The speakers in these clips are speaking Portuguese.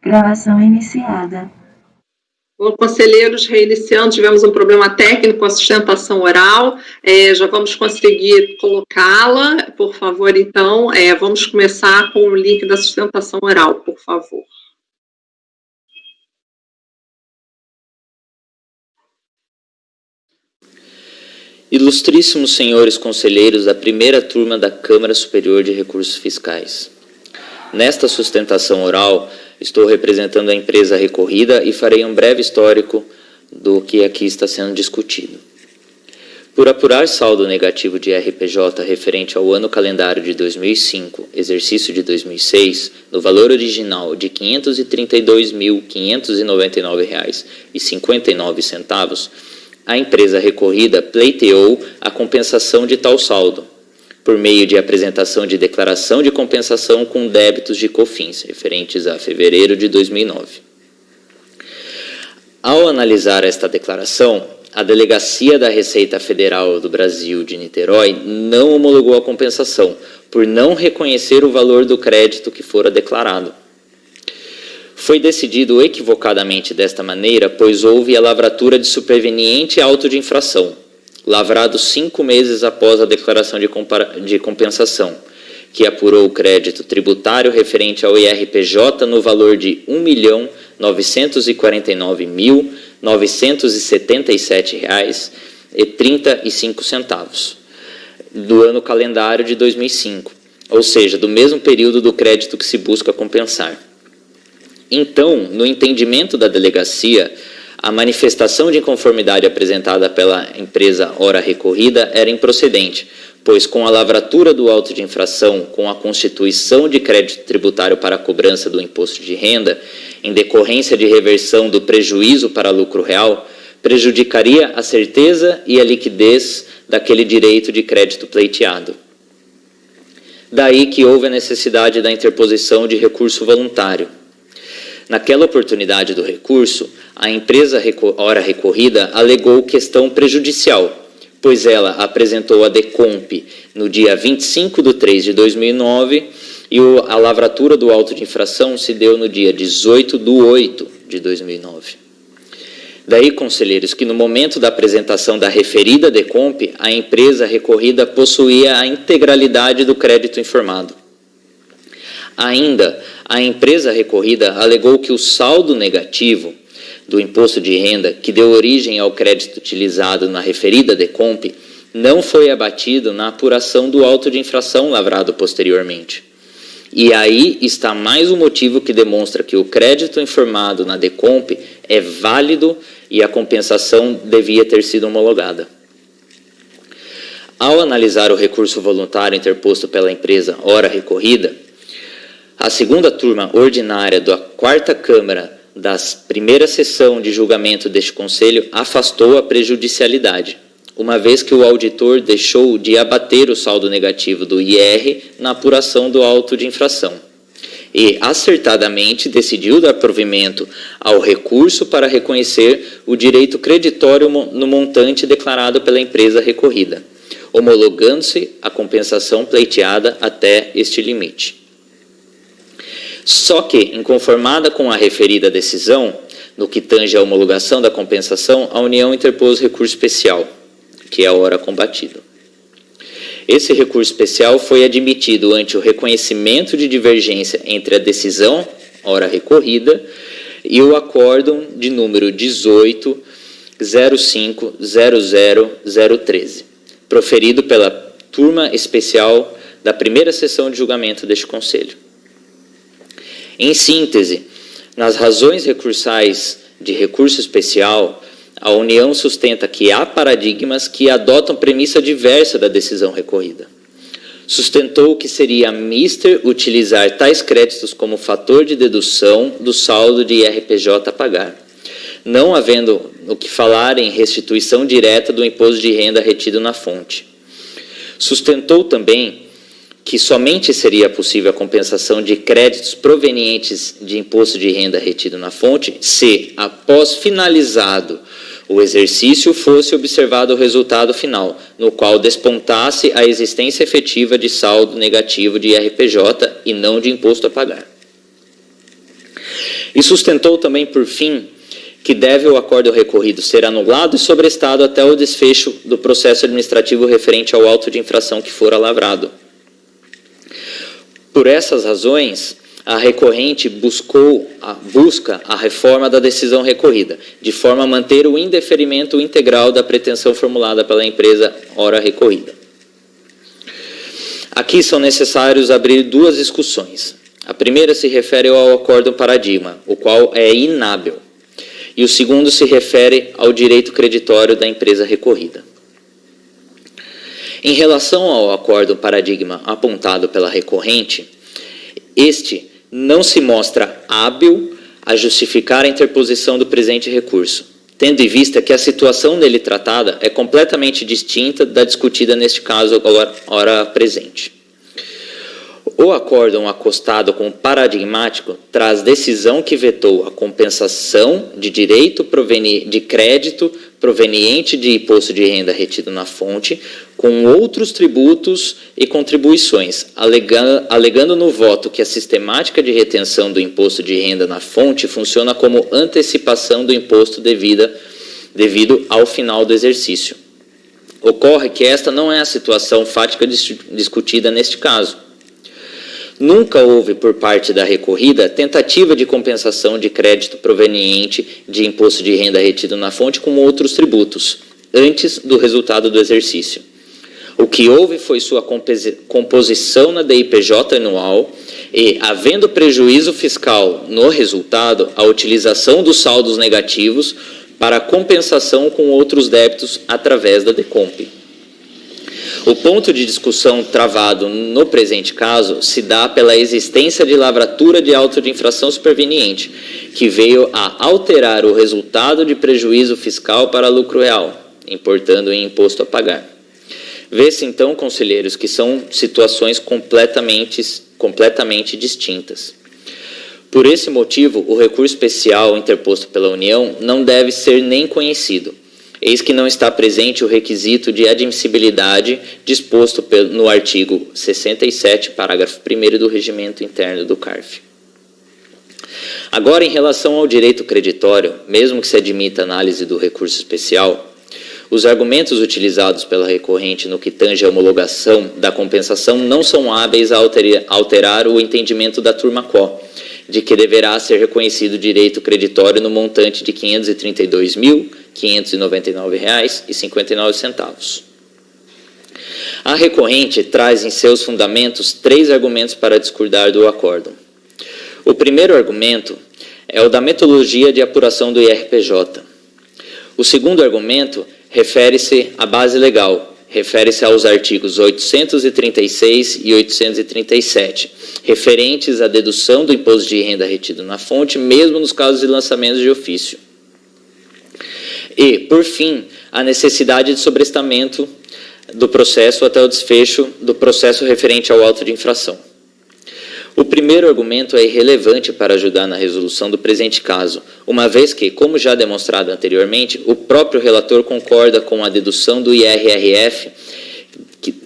Gravação iniciada. Bom, conselheiros, reiniciando, tivemos um problema técnico com a sustentação oral, já vamos conseguir colocá-la, por favor, então, vamos começar com o link da sustentação oral, por favor. Ilustríssimos senhores conselheiros da primeira turma da Câmara Superior de Recursos Fiscais. Nesta sustentação oral, estou representando a empresa recorrida e farei um breve histórico do que aqui está sendo discutido. Por apurar saldo negativo de RPJ referente ao ano calendário de 2005, exercício de 2006, no valor original de R$ 532.599,59, a empresa recorrida pleiteou a compensação de tal saldo, por meio de apresentação de declaração de compensação com débitos de COFINS, referentes a fevereiro de 2009. Ao analisar esta declaração, a Delegacia da Receita Federal do Brasil de Niterói não homologou a compensação, por não reconhecer o valor do crédito que fora declarado. Foi decidido equivocadamente desta maneira, pois houve a lavratura de superveniente auto de infração, lavrado 5 meses após a declaração de compensação, que apurou o crédito tributário referente ao IRPJ no valor de R$ 1.949.977,35 do ano calendário de 2005, ou seja, do mesmo período do crédito que se busca compensar. Então, no entendimento da delegacia, a manifestação de inconformidade apresentada pela empresa ora recorrida era improcedente, pois com a lavratura do auto de infração com a constituição de crédito tributário para a cobrança do imposto de renda, em decorrência de reversão do prejuízo para lucro real, prejudicaria a certeza e a liquidez daquele direito de crédito pleiteado. Daí que houve a necessidade da interposição de recurso voluntário. Naquela oportunidade do recurso, a empresa ora recorrida alegou questão prejudicial, pois ela apresentou a DECOMP no dia 25 de 3 de 2009 e a lavratura do auto de infração se deu no dia 18 de 8 de 2009. Daí, conselheiros, que no momento da apresentação da referida DECOMP, a empresa recorrida possuía a integralidade do crédito informado. Ainda, a empresa recorrida alegou que o saldo negativo do imposto de renda, que deu origem ao crédito utilizado na referida DECOMP, não foi abatido na apuração do auto de infração lavrado posteriormente. E aí está mais um motivo que demonstra que o crédito informado na DECOMP é válido e a compensação devia ter sido homologada. Ao analisar o recurso voluntário interposto pela empresa ora recorrida, a segunda turma ordinária da 4ª Câmara da primeira sessão de julgamento deste Conselho afastou a prejudicialidade, uma vez que o auditor deixou de abater o saldo negativo do IR na apuração do auto de infração e, acertadamente, decidiu dar provimento ao recurso para reconhecer o direito creditório no montante declarado pela empresa recorrida, homologando-se a compensação pleiteada até este limite. Só que, inconformada com a referida decisão, no que tange à homologação da compensação, a União interpôs recurso especial, que é a ora combatido. Esse recurso especial foi admitido ante o reconhecimento de divergência entre a decisão, ora recorrida, e o acórdão de número 18.05.00.013, proferido pela turma especial da primeira sessão de julgamento deste Conselho. Em síntese, nas razões recursais de recurso especial, a União sustenta que há paradigmas que adotam premissa diversa da decisão recorrida. Sustentou que seria mister utilizar tais créditos como fator de dedução do saldo de IRPJ a pagar, não havendo o que falar em restituição direta do imposto de renda retido na fonte. Sustentou também que somente seria possível a compensação de créditos provenientes de imposto de renda retido na fonte se, após finalizado o exercício, fosse observado o resultado final, no qual despontasse a existência efetiva de saldo negativo de IRPJ e não de imposto a pagar. E sustentou também, por fim, que deve o acórdão recorrido ser anulado e sobrestado até o desfecho do processo administrativo referente ao auto de infração que fora lavrado. Por essas razões, a recorrente busca a reforma da decisão recorrida, de forma a manter o indeferimento integral da pretensão formulada pela empresa ora recorrida. Aqui são necessários abrir duas discussões. A primeira se refere ao acórdão paradigma, o qual é inábil, e o segundo se refere ao direito creditório da empresa recorrida. Em relação ao acórdão paradigma apontado pela recorrente, este não se mostra hábil a justificar a interposição do presente recurso, tendo em vista que a situação nele tratada é completamente distinta da discutida neste caso ora presente. O acórdão acostado como paradigmático traz decisão que vetou a compensação de direito de crédito proveniente de imposto de renda retido na fonte com outros tributos e contribuições, alegando no voto que a sistemática de retenção do imposto de renda na fonte funciona como antecipação do imposto devido ao final do exercício. Ocorre que esta não é a situação fática discutida neste caso. Nunca houve, por parte da recorrida, tentativa de compensação de crédito proveniente de imposto de renda retido na fonte com outros tributos, antes do resultado do exercício. O que houve foi sua composição na DIPJ anual e, havendo prejuízo fiscal no resultado, a utilização dos saldos negativos para compensação com outros débitos através da DECOMP. O ponto de discussão travado no presente caso se dá pela existência de lavratura de auto de infração superveniente, que veio a alterar o resultado de prejuízo fiscal para lucro real, importando em imposto a pagar. Vê-se então, conselheiros, que são situações completamente distintas. Por esse motivo, o recurso especial interposto pela União não deve ser nem conhecido, eis que não está presente o requisito de admissibilidade disposto no artigo 67, parágrafo 1º do Regimento Interno do CARF. Agora, em relação ao direito creditório, mesmo que se admita a análise do recurso especial, os argumentos utilizados pela recorrente no que tange a homologação da compensação não são hábeis a alterar o entendimento da turma quo, de que deverá ser reconhecido o direito creditório no montante de R$ 532.599,59. A recorrente traz em seus fundamentos 3 argumentos para discordar do acórdão. O primeiro argumento é o da metodologia de apuração do IRPJ. O segundo argumento refere-se à base legal, refere-se aos artigos 836 e 837, referentes à dedução do imposto de renda retido na fonte, mesmo nos casos de lançamentos de ofício. E, por fim, a necessidade de sobrestamento do processo até o desfecho do processo referente ao auto de infração. O primeiro argumento é irrelevante para ajudar na resolução do presente caso, uma vez que, como já demonstrado anteriormente, o próprio relator concorda com a dedução do IRRF,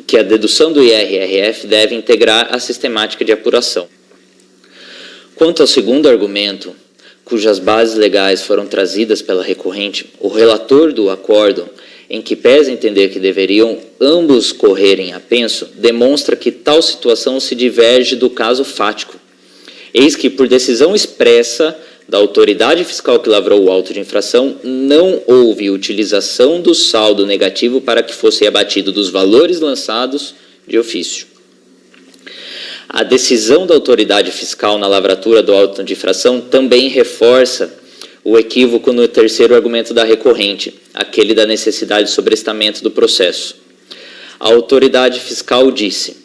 que a dedução do IRRF deve integrar a sistemática de apuração. Quanto ao segundo argumento, cujas bases legais foram trazidas pela recorrente, o relator do acórdão, em que pese entender que deveriam ambos correrem a penso, demonstra que tal situação se diverge do caso fático. Eis que, por decisão expressa da autoridade fiscal que lavrou o auto de infração, não houve utilização do saldo negativo para que fosse abatido dos valores lançados de ofício. A decisão da autoridade fiscal na lavratura do auto de infração também reforça o equívoco no terceiro argumento da recorrente, aquele da necessidade de sobrestamento do processo. A autoridade fiscal disse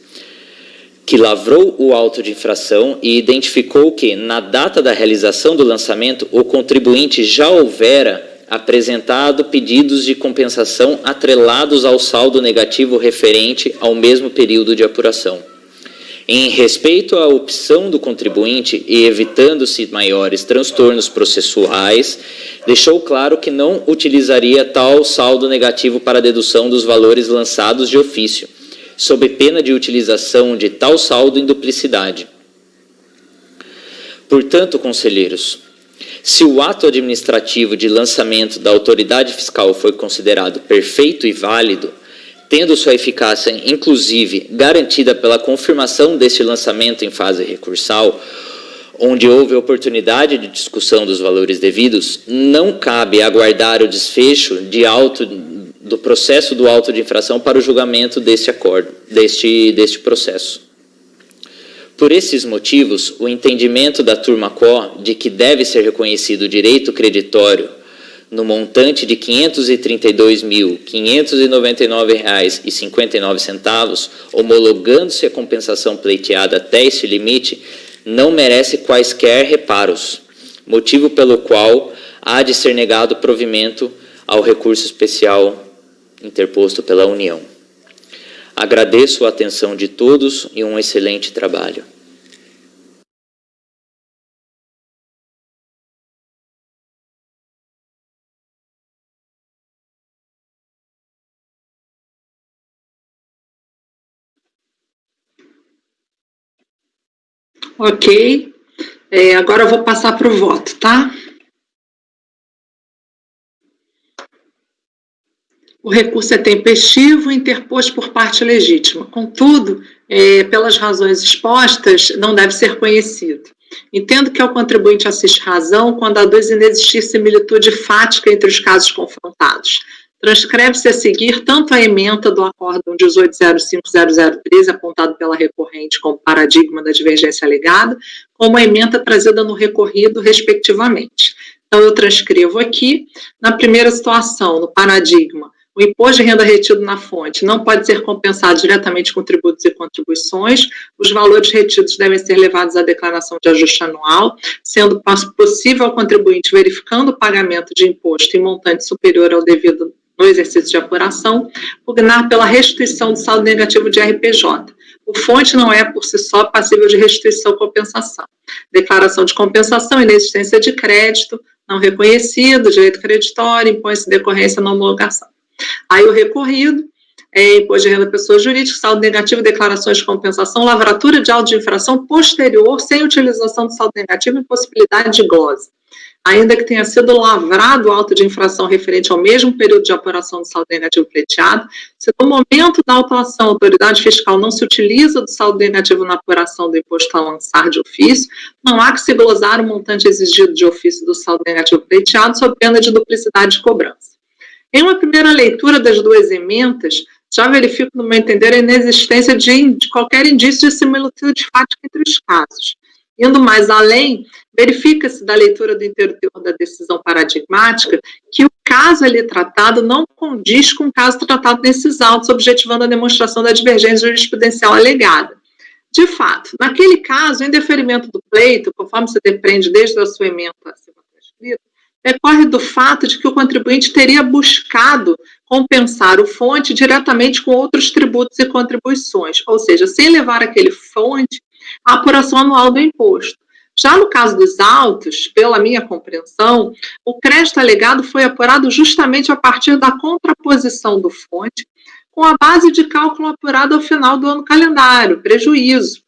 que lavrou o auto de infração e identificou que, na data da realização do lançamento, o contribuinte já houvera apresentado pedidos de compensação atrelados ao saldo negativo referente ao mesmo período de apuração. Em respeito à opção do contribuinte e evitando-se maiores transtornos processuais, deixou claro que não utilizaria tal saldo negativo para a dedução dos valores lançados de ofício, sob pena de utilização de tal saldo em duplicidade. Portanto, conselheiros, Se o ato administrativo de lançamento da autoridade fiscal foi considerado perfeito e válido, tendo sua eficácia, inclusive, garantida pela confirmação deste lançamento em fase recursal, onde houve oportunidade de discussão dos valores devidos, não cabe aguardar o desfecho do processo do auto de infração para o julgamento deste processo. Por esses motivos, o entendimento da turma CO de que deve ser reconhecido o direito creditório no montante de R$ 532.599,59, homologando-se a compensação pleiteada até este limite, não merece quaisquer reparos, motivo pelo qual há de ser negado provimento ao recurso especial interposto pela União. Agradeço a atenção de todos e um excelente trabalho. Ok. Agora eu vou passar para o voto, tá? O recurso é tempestivo e interposto por parte legítima. Contudo, pelas razões expostas, não deve ser conhecido. Entendo que ao contribuinte assiste razão quando aduz inexistir similitude fática entre os casos confrontados. Transcreve-se a seguir tanto a ementa do acórdão 18050013, apontado pela recorrente como paradigma da divergência alegada, como a ementa trazida no recorrido, respectivamente. Então, eu transcrevo aqui, na primeira situação, no paradigma, o imposto de renda retido na fonte não pode ser compensado diretamente com tributos e contribuições. Os valores retidos devem ser levados à declaração de ajuste anual, sendo possível ao contribuinte, verificando o pagamento de imposto em montante superior ao devido no exercício de apuração, pugnar pela restituição do saldo negativo de RPJ. O fonte não é, por si só, passível de restituição ou compensação. Declaração de compensação, inexistência de crédito, não reconhecido, direito creditório, impõe-se decorrência na homologação. Aí o recorrido, imposto de renda da pessoa jurídica, saldo negativo, declarações de compensação, lavratura de auto de infração posterior, sem utilização do saldo negativo e possibilidade de glose. Ainda que tenha sido lavrado o auto de infração referente ao mesmo período de apuração do saldo negativo pleiteado, se no momento da autuação a autoridade fiscal não se utiliza do saldo negativo na apuração do imposto a lançar de ofício, não há que se glosar o montante exigido de ofício do saldo negativo pleiteado sob pena de duplicidade de cobrança. Em uma primeira leitura das duas ementas, já verifico, no meu entender, a inexistência de qualquer indício de similitude fática entre os casos. Indo mais além, verifica-se da leitura do inteiro teor da decisão paradigmática que o caso ali tratado não condiz com o caso tratado nesses autos, objetivando a demonstração da divergência jurisprudencial alegada. De fato, naquele caso, o indeferimento do pleito, conforme se depreende desde a sua ementa acima transcrita, decorre do fato de que o contribuinte teria buscado compensar o fonte diretamente com outros tributos e contribuições, ou seja, sem levar aquele fonte à apuração anual do imposto. Já no caso dos autos, pela minha compreensão, o crédito alegado foi apurado justamente a partir da contraposição do fonte com a base de cálculo apurada ao final do ano calendário, prejuízo.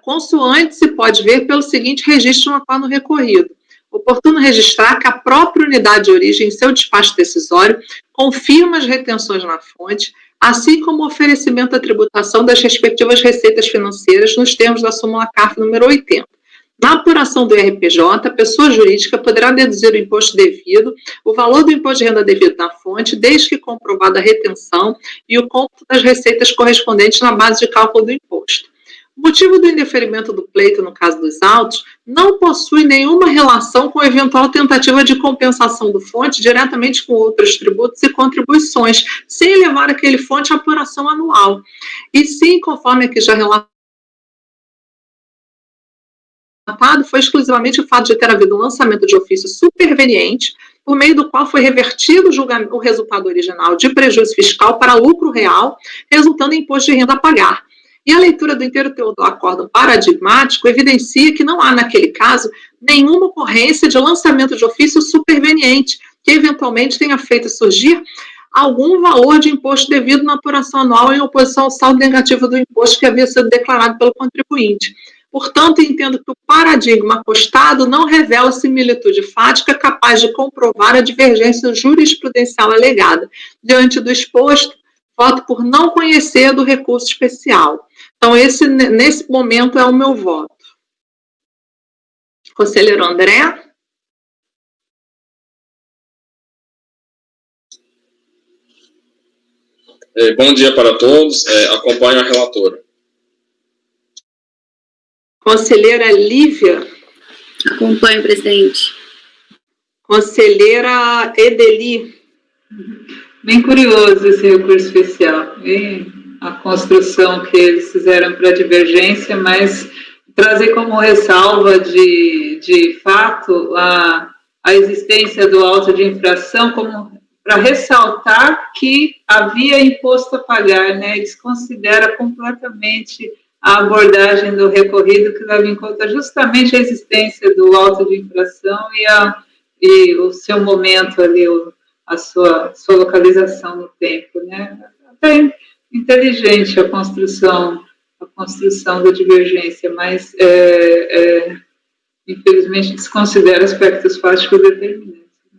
Consoante se pode ver pelo seguinte registro no qual no recorrido. Oportuno registrar que a própria unidade de origem, em seu despacho decisório, confirma as retenções na fonte, assim como o oferecimento da tributação das respectivas receitas financeiras nos termos da súmula CARF número 80. Na apuração do RPJ, a pessoa jurídica poderá deduzir o imposto devido, o valor do imposto de renda devido na fonte, desde que comprovada a retenção e o cômputo das receitas correspondentes na base de cálculo do imposto. O motivo do indeferimento do pleito, no caso dos autos, não possui nenhuma relação com a eventual tentativa de compensação do fonte diretamente com outros tributos e contribuições, sem levar aquele fonte à apuração anual. E sim, conforme aqui já relatado, foi exclusivamente o fato de ter havido um lançamento de ofício superveniente, por meio do qual foi revertido o resultado original de prejuízo fiscal para lucro real, resultando em imposto de renda a pagar. E a leitura do inteiro teor do acórdão paradigmático evidencia que não há, naquele caso, nenhuma ocorrência de lançamento de ofício superveniente, que eventualmente tenha feito surgir algum valor de imposto devido na apuração anual em oposição ao saldo negativo do imposto que havia sido declarado pelo contribuinte. Portanto, entendo que o paradigma apostado não revela similitude fática capaz de comprovar a divergência jurisprudencial alegada. Diante do exposto, voto por não conhecer do recurso especial. Então, nesse momento, é o meu voto. Conselheiro André? Bom dia para todos. Acompanho a relatora. Conselheira Lívia? Acompanho, presidente. Conselheira Edeli? Bem curioso esse recurso especial, e a construção que eles fizeram para a divergência, mas trazer como ressalva de fato a existência do auto de infração como para ressaltar que havia imposto a pagar, né? Desconsidera completamente a abordagem do recorrido que leva em conta justamente a existência do auto de infração e o seu momento ali, a sua localização no tempo, né? Até inteligente a construção da divergência, mas infelizmente desconsidera aspectos fáticos determinantes, né?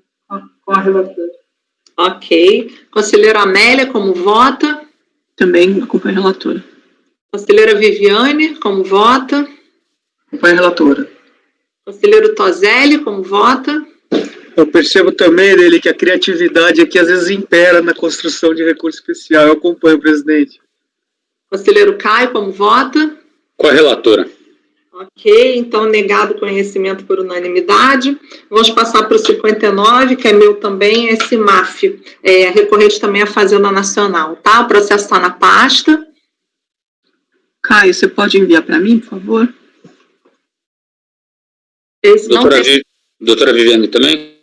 Com a relatora. Ok. Conselheira Amélia, como vota? Também acompanho a relatora. Conselheira Viviane, como vota? Acompanho a relatora. Conselheiro Toselli, como vota? Eu percebo também dele que a criatividade aqui às vezes impera na construção de recurso especial. Eu acompanho, presidente. Conselheiro Caio, como vota? Com a relatora. Ok, então negado conhecimento por unanimidade. Vamos passar para o 59, que é meu também, é CIMAF. Recorrente também à Fazenda Nacional, tá? O processo está na pasta. Caio, você pode enviar para mim, por favor? Esse não tem... Doutora Viviane também?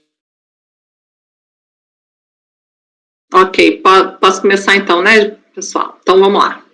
Ok, posso começar então, né, pessoal? Então vamos lá.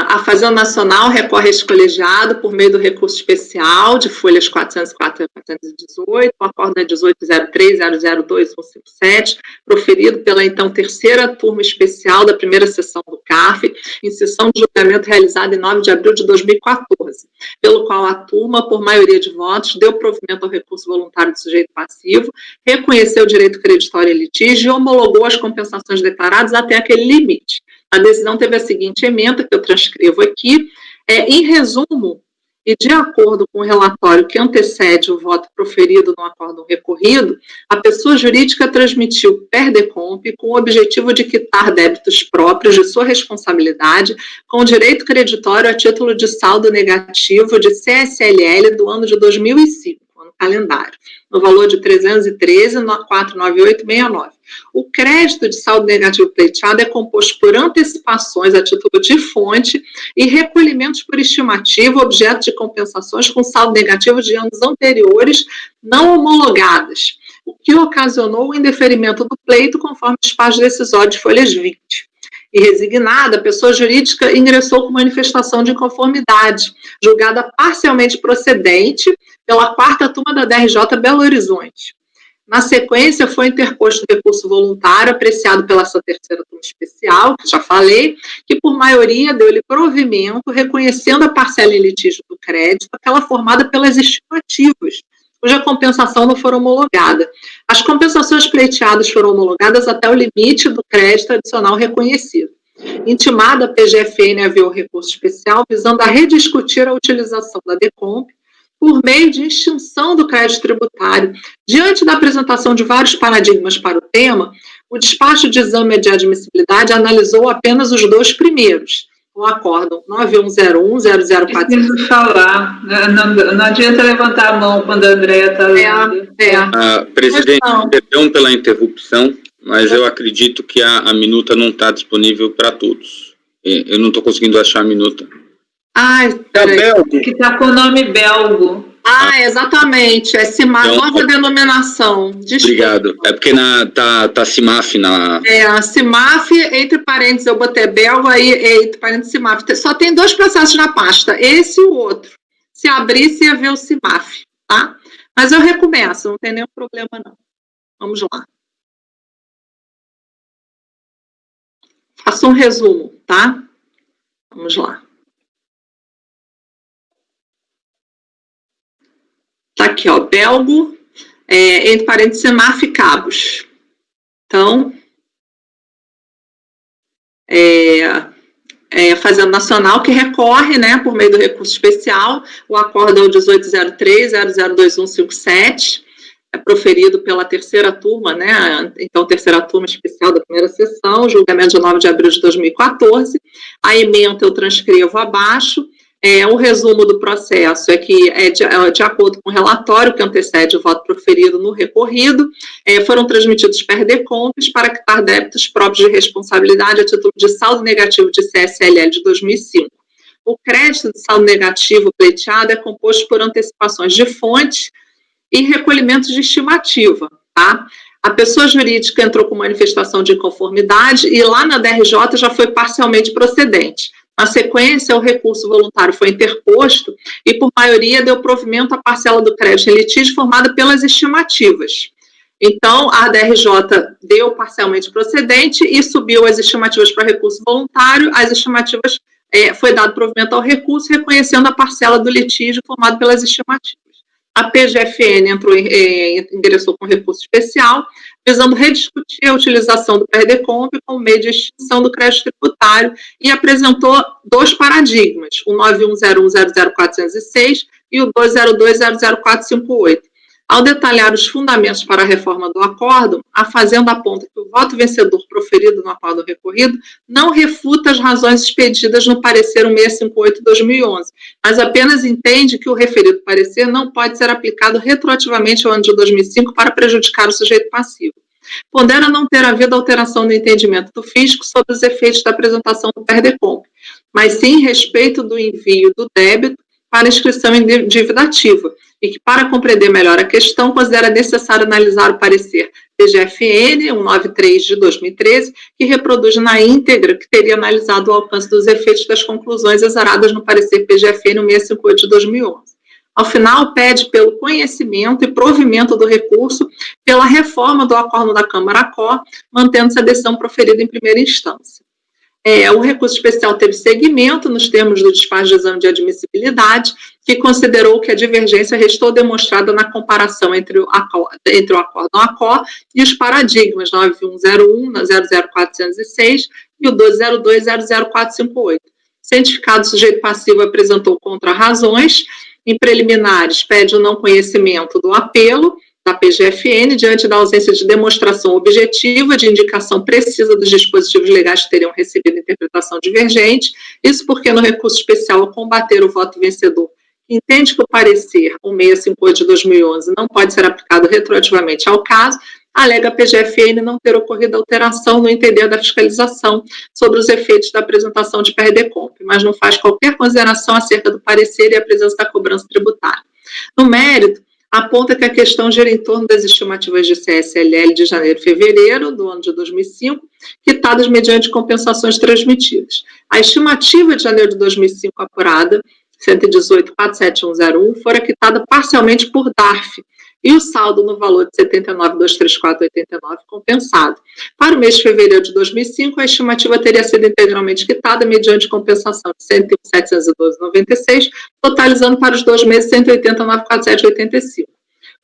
A Fazenda Nacional recorre a este colegiado por meio do recurso especial de folhas 404 e 418, o acordo é 1803-002-157, proferido pela então terceira turma especial da primeira sessão do CARF, em sessão de julgamento realizada em 9 de abril de 2014, pelo qual a turma, por maioria de votos, deu provimento ao recurso voluntário do sujeito passivo, reconheceu o direito creditório em litígio e homologou as compensações declaradas até aquele limite. A decisão teve a seguinte ementa, que eu transcrevo aqui, em resumo, e de acordo com o relatório que antecede o voto proferido no acórdão recorrido, a pessoa jurídica transmitiu per decomp com o objetivo de quitar débitos próprios de sua responsabilidade com direito creditório a título de saldo negativo de CSLL do ano de 2005, ano calendário, no valor de 313.498,69. O crédito de saldo negativo pleiteado é composto por antecipações a título de fonte e recolhimentos por estimativa, objeto de compensações com saldo negativo de anos anteriores não homologadas, o que ocasionou o indeferimento do pleito conforme o despacho decisório de folhas 20. E resignada, a pessoa jurídica ingressou com manifestação de inconformidade, julgada parcialmente procedente pela 4ª turma da DRJ Belo Horizonte. Na sequência, foi interposto recurso voluntário apreciado pela essa terceira turma especial, que já falei, que por maioria deu-lhe provimento, reconhecendo a parcela em litígio do crédito, aquela formada pelas estimativas, cuja compensação não foi homologada. As compensações pleiteadas foram homologadas até o limite do crédito adicional reconhecido. Intimada, a PGFN aviou recurso especial visando a rediscutir a utilização da DECOMP por meio de extinção do crédito tributário. Diante da apresentação de vários paradigmas para o tema, o despacho de exame de admissibilidade analisou apenas os 2 primeiros, o acórdão 9101-004... Preciso falar, não adianta levantar a mão quando a Andréia está lendo. Presidente, perdão pela interrupção, mas eu acredito que a minuta não está disponível para todos. Eu não estou conseguindo achar a minuta. Que está com o nome belgo. Exatamente. É CIMAF, então, nova denominação. Desculpa. Obrigado. É porque tá CIMAF na... CIMAF, entre parênteses, eu botei belgo, aí entre parênteses CIMAF. Só tem 2 processos na pasta, esse e o outro. Se abrir, você ia ver o CIMAF, tá? Mas eu recomeço, não tem nenhum problema, não. Vamos lá. Faço um resumo, tá? Vamos lá. aqui, ó, Belgo, entre parênteses, Semaf e Cabos. Então, Fazenda Nacional, que recorre, né, por meio do recurso especial, o acordo é o 1803-002157, proferido pela terceira turma, né, então terceira turma especial da primeira sessão, julgamento de 9 de abril de 2014, a ementa eu transcrevo abaixo. O resumo do processo é que, de acordo com o relatório que antecede o voto proferido no recorrido, foram transmitidos perdecontas para quitar débitos próprios de responsabilidade a título de saldo negativo de CSLL de 2005. O crédito de saldo negativo pleiteado é composto por antecipações de fonte e recolhimentos de estimativa, tá? A pessoa jurídica entrou com manifestação de inconformidade e lá na DRJ já foi parcialmente procedente. Na sequência, o recurso voluntário foi interposto e, por maioria, deu provimento à parcela do crédito em litígio formada pelas estimativas. Então, a DRJ deu parcialmente procedente e subiu as estimativas para recurso voluntário. As estimativas, foi dado provimento ao recurso, reconhecendo a parcela do litígio formado pelas estimativas. A PGFN ingressou com recurso especial, visando rediscutir a utilização do PERDECOMP como meio de extinção do crédito tributário e apresentou dois paradigmas, o 9101-00406 e o 202-00458. Ao detalhar os fundamentos para a reforma do acórdão, a Fazenda aponta que o voto vencedor proferido no acórdão recorrido não refuta as razões expedidas no parecer 1658/2011, mas apenas entende que o referido parecer não pode ser aplicado retroativamente ao ano de 2005 para prejudicar o sujeito passivo. Pondera não ter havido alteração no entendimento do fisco sobre os efeitos da apresentação do PERDECOMP, mas sim respeito do envio do débito para inscrição em dívida ativa, e que, para compreender melhor a questão, considera necessário analisar o parecer PGFN 193 de 2013, que reproduz na íntegra que teria analisado o alcance dos efeitos das conclusões exaradas no parecer PGFN 1658 de 2011. Ao final, pede pelo conhecimento e provimento do recurso pela reforma do acórdão da Câmara-Có, mantendo-se a decisão proferida em primeira instância. O recurso especial teve seguimento nos termos do despacho de exame de admissibilidade, que considerou que a divergência restou demonstrada na comparação entre o acórdão ACO e os paradigmas 9101-00406 e o 202-00458. Cientificado, o sujeito passivo apresentou contra-razões. Em preliminares, pede o não conhecimento do apelo da PGFN, diante da ausência de demonstração objetiva, de indicação precisa dos dispositivos legais que teriam recebido interpretação divergente, isso porque no recurso especial ao combater o voto vencedor, entende que o parecer 1658 de 2011 não pode ser aplicado retroativamente ao caso, alega a PGFN não ter ocorrido alteração no entender da fiscalização sobre os efeitos da apresentação de PERDECOMP, mas não faz qualquer consideração acerca do parecer e a presença da cobrança tributária. No mérito, aponta que a questão gira em torno das estimativas de CSLL de janeiro e fevereiro do ano de 2005, quitadas mediante compensações transmitidas. A estimativa de janeiro de 2005 apurada, 118.47101, fora quitada parcialmente por DARF, e o saldo no valor de 79.234,89 compensado. Para o mês de fevereiro de 2005, a estimativa teria sido integralmente quitada mediante compensação de 101.712,96, totalizando para os 2 meses 180.947,85.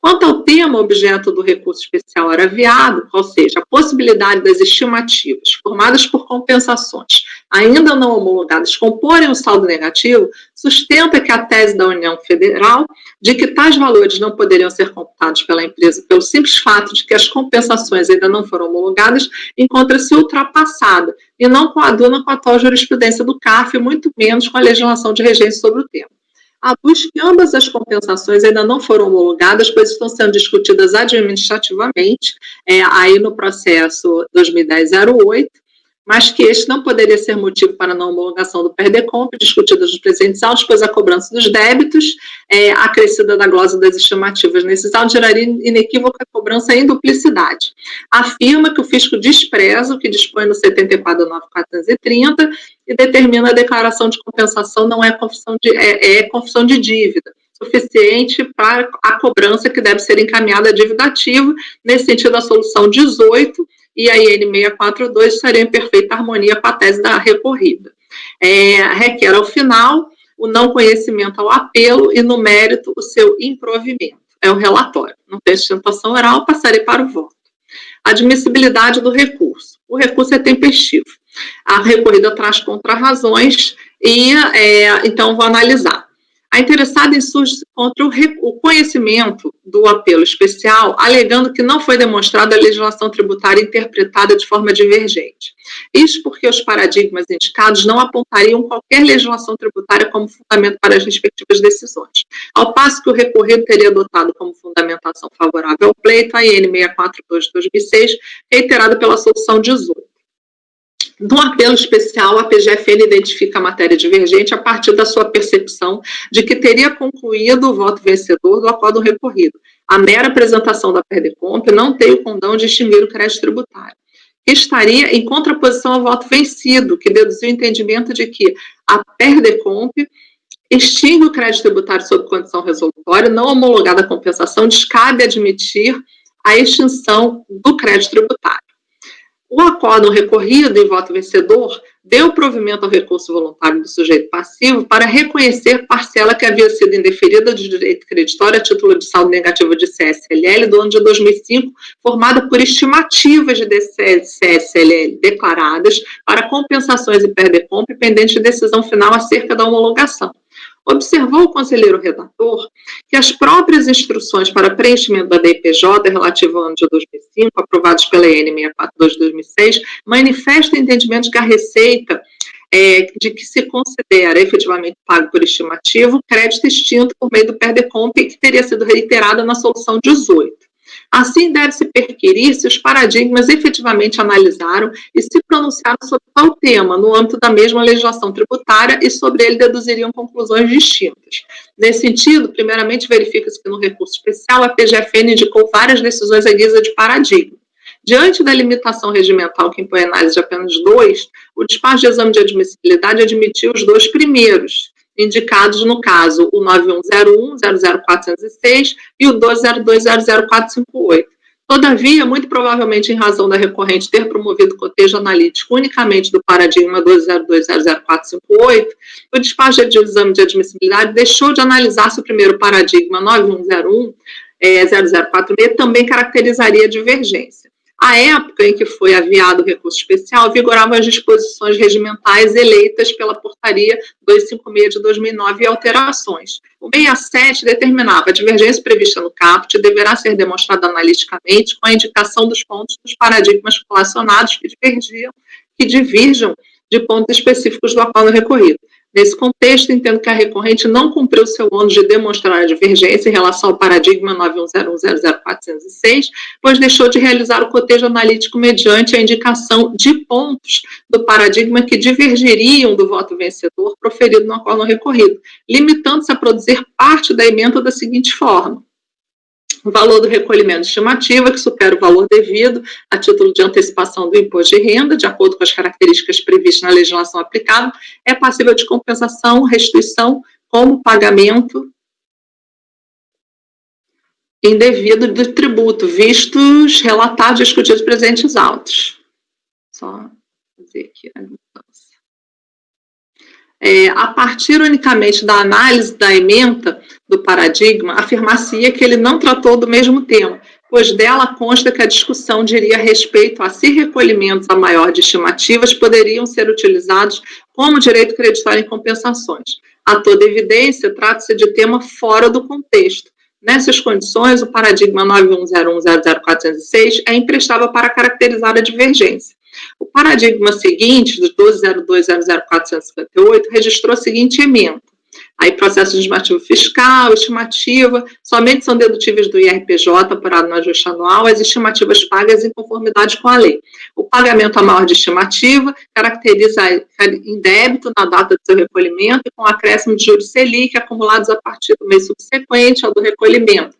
Quanto ao tema objeto do recurso especial araviado, ou seja, a possibilidade das estimativas formadas por compensações ainda não homologadas comporem um saldo negativo, sustenta que a tese da União Federal de que tais valores não poderiam ser computados pela empresa pelo simples fato de que as compensações ainda não foram homologadas encontra-se ultrapassada e não coaduna com a atual jurisprudência do CARF, muito menos com a legislação de regência sobre o tema. À luz que ambas as compensações ainda não foram homologadas, pois estão sendo discutidas administrativamente, aí no processo 2010-08, mas que este não poderia ser motivo para a não homologação do PERDECOMP, discutidas nos presentes autos, pois a cobrança dos débitos, acrescida da glosa das estimativas nesses autos, geraria inequívoca cobrança em duplicidade. Afirma que o fisco despreza o que dispõe no 74.9.430 e determina a declaração de compensação não é confissão de dívida, suficiente para a cobrança que deve ser encaminhada à dívida ativa, nesse sentido a solução 18 e a IN 642 estaria em perfeita harmonia com a tese da recorrida. Requer, ao final, o não conhecimento ao apelo e, no mérito, o seu improvimento. é o relatório. Não tem sustentação oral, passarei para o voto. Admissibilidade do recurso. O recurso é tempestivo. A recorrida traz contra-razões e, então, vou analisar. A interessada insurge contra o conhecimento do apelo especial, alegando que não foi demonstrada a legislação tributária interpretada de forma divergente. Isso porque os paradigmas indicados não apontariam qualquer legislação tributária como fundamento para as respectivas decisões, ao passo que o recorrido teria adotado como fundamentação favorável ao pleito a IN 642 de 2006, reiterada pela solução 18. No apelo especial, a PGFN identifica a matéria divergente a partir da sua percepção de que teria concluído o voto vencedor do acordo recorrido. A mera apresentação da PERDECOMP não tem o condão de extinguir o crédito tributário. Estaria em contraposição ao voto vencido, que deduziu o entendimento de que a PERDECOMP extingue o crédito tributário sob condição resolutória, não homologada à compensação, descabe admitir a extinção do crédito tributário. O acórdão recorrido em voto vencedor deu provimento ao recurso voluntário do sujeito passivo para reconhecer parcela que havia sido indeferida de direito creditório a título de saldo negativo de CSLL do ano de 2005, formada por estimativas de CSLL declaradas para compensações e PERDECOMP pendente de decisão final acerca da homologação. Observou o conselheiro redator que as próprias instruções para preenchimento da DIPJ relativa ao ano de 2005, aprovadas pela EN 642 de 2006, manifestam o entendimento de que a receita de que se considera efetivamente pago por estimativa, crédito extinto por meio do PERDECOMP, que teria sido reiterada na solução 18. Assim, deve-se perquirir se os paradigmas efetivamente analisaram e se pronunciaram sobre qual tema no âmbito da mesma legislação tributária e sobre ele deduziriam conclusões distintas. Nesse sentido, primeiramente verifica-se que no recurso especial a PGFN indicou várias decisões à guisa de paradigma. Diante da limitação regimental que impõe a análise de apenas dois, o despacho de exame de admissibilidade admitiu os dois primeiros, indicados no caso o 9101-00406 e o 1202-00458. Todavia, muito provavelmente em razão da recorrente ter promovido cotejo analítico unicamente do paradigma 1202-00458, o despacho de exame de admissibilidade deixou de analisar-se o primeiro paradigma 9101-0046 também caracterizaria a divergência. À época em que foi aviado o recurso especial, vigoravam as disposições regimentais eleitas pela Portaria 256 de 2009 e alterações. O 67 determinava a divergência prevista no caput deverá ser demonstrada analiticamente com a indicação dos pontos dos paradigmas relacionados que divirjam de pontos específicos do acordo recorrido. Nesse contexto, entendo que a recorrente não cumpriu seu ônus de demonstrar a divergência em relação ao paradigma 9101-00406, pois deixou de realizar o cotejo analítico mediante a indicação de pontos do paradigma que divergiriam do voto vencedor proferido no acordo recorrido, limitando-se a produzir parte da ementa da seguinte forma: o valor do recolhimento de estimativa, que supera o valor devido a título de antecipação do imposto de renda, de acordo com as características previstas na legislação aplicável, é passível de compensação, restituição, como pagamento indevido de tributo, vistos relatados e discutidos presentes autos. Só fazer aqui a mudança. A partir unicamente da análise da ementa do paradigma, afirmar-se-ia que ele não tratou do mesmo tema, pois dela consta que a discussão diria respeito a se recolhimentos a maior de estimativas poderiam ser utilizados como direito creditório em compensações. A toda evidência, trata-se de tema fora do contexto. Nessas condições, o paradigma 9101-00406 é imprestável para caracterizar a divergência. O paradigma seguinte, do 1202-00458, registrou a seguinte ementa. Aí, processo de estimativa fiscal, estimativa, somente são dedutíveis do IRPJ apurado no ajuste anual as estimativas pagas em conformidade com a lei. O pagamento a maior de estimativa caracteriza em débito na data do seu recolhimento e com acréscimo de juros Selic acumulados a partir do mês subsequente ao do recolhimento.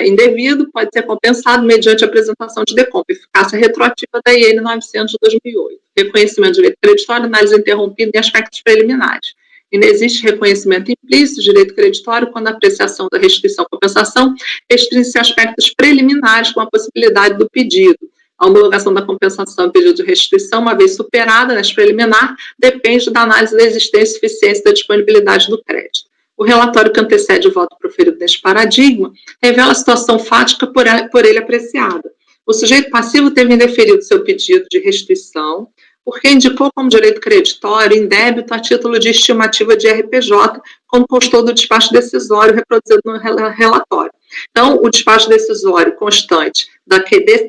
Indevido pode ser compensado mediante a apresentação de DECOMP, eficácia retroativa da IN 900 de 2008. Reconhecimento de direito creditório, análise interrompida em aspectos preliminares. Inexiste reconhecimento implícito de direito creditório quando a apreciação da restituição ou compensação restringe-se a aspectos preliminares com a possibilidade do pedido. A homologação da compensação e pedido de restituição, uma vez superada neste preliminar, depende da análise da existência e suficiência da disponibilidade do crédito. O relatório que antecede o voto proferido neste paradigma revela a situação fática por ele apreciada. O sujeito passivo teve indeferido seu pedido de restituição, porque indicou como direito creditório indébito a título de estimativa de RPJ, como constou do despacho decisório reproduzido no relatório. Então, o despacho decisório constante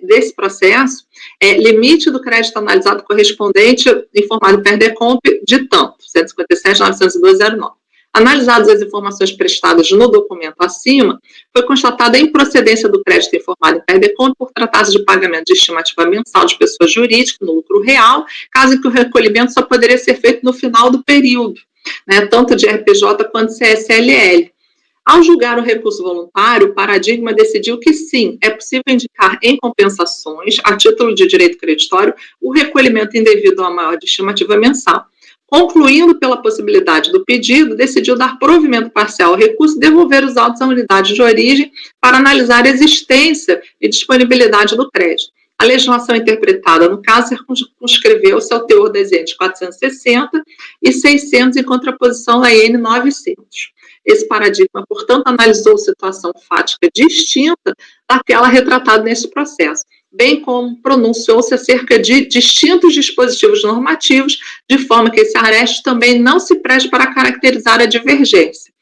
desse processo é limite do crédito analisado correspondente informado em PERDECOMP de tanto, 157.902.09. Analisadas as informações prestadas no documento acima, foi constatada a improcedência do crédito informado em PERDECOMP por tratar-se de pagamento de estimativa mensal de pessoa jurídica no lucro real, caso em que o recolhimento só poderia ser feito no final do período, né, tanto de RPJ quanto de CSLL. Ao julgar o recurso voluntário, o paradigma decidiu que sim, é possível indicar em compensações, a título de direito creditório, o recolhimento indevido à maior de estimativa mensal. Concluindo pela possibilidade do pedido, decidiu dar provimento parcial ao recurso e devolver os autos à unidade de origem para analisar a existência e disponibilidade do crédito. A legislação interpretada, no caso, circunscreveu-se ao teor das entes 460 e 600 em contraposição à EN 900. Esse paradigma, portanto, analisou situação fática distinta daquela retratada nesse processo, bem como pronunciou-se acerca de distintos dispositivos normativos, de forma que esse areste também não se preste para caracterizar a divergência.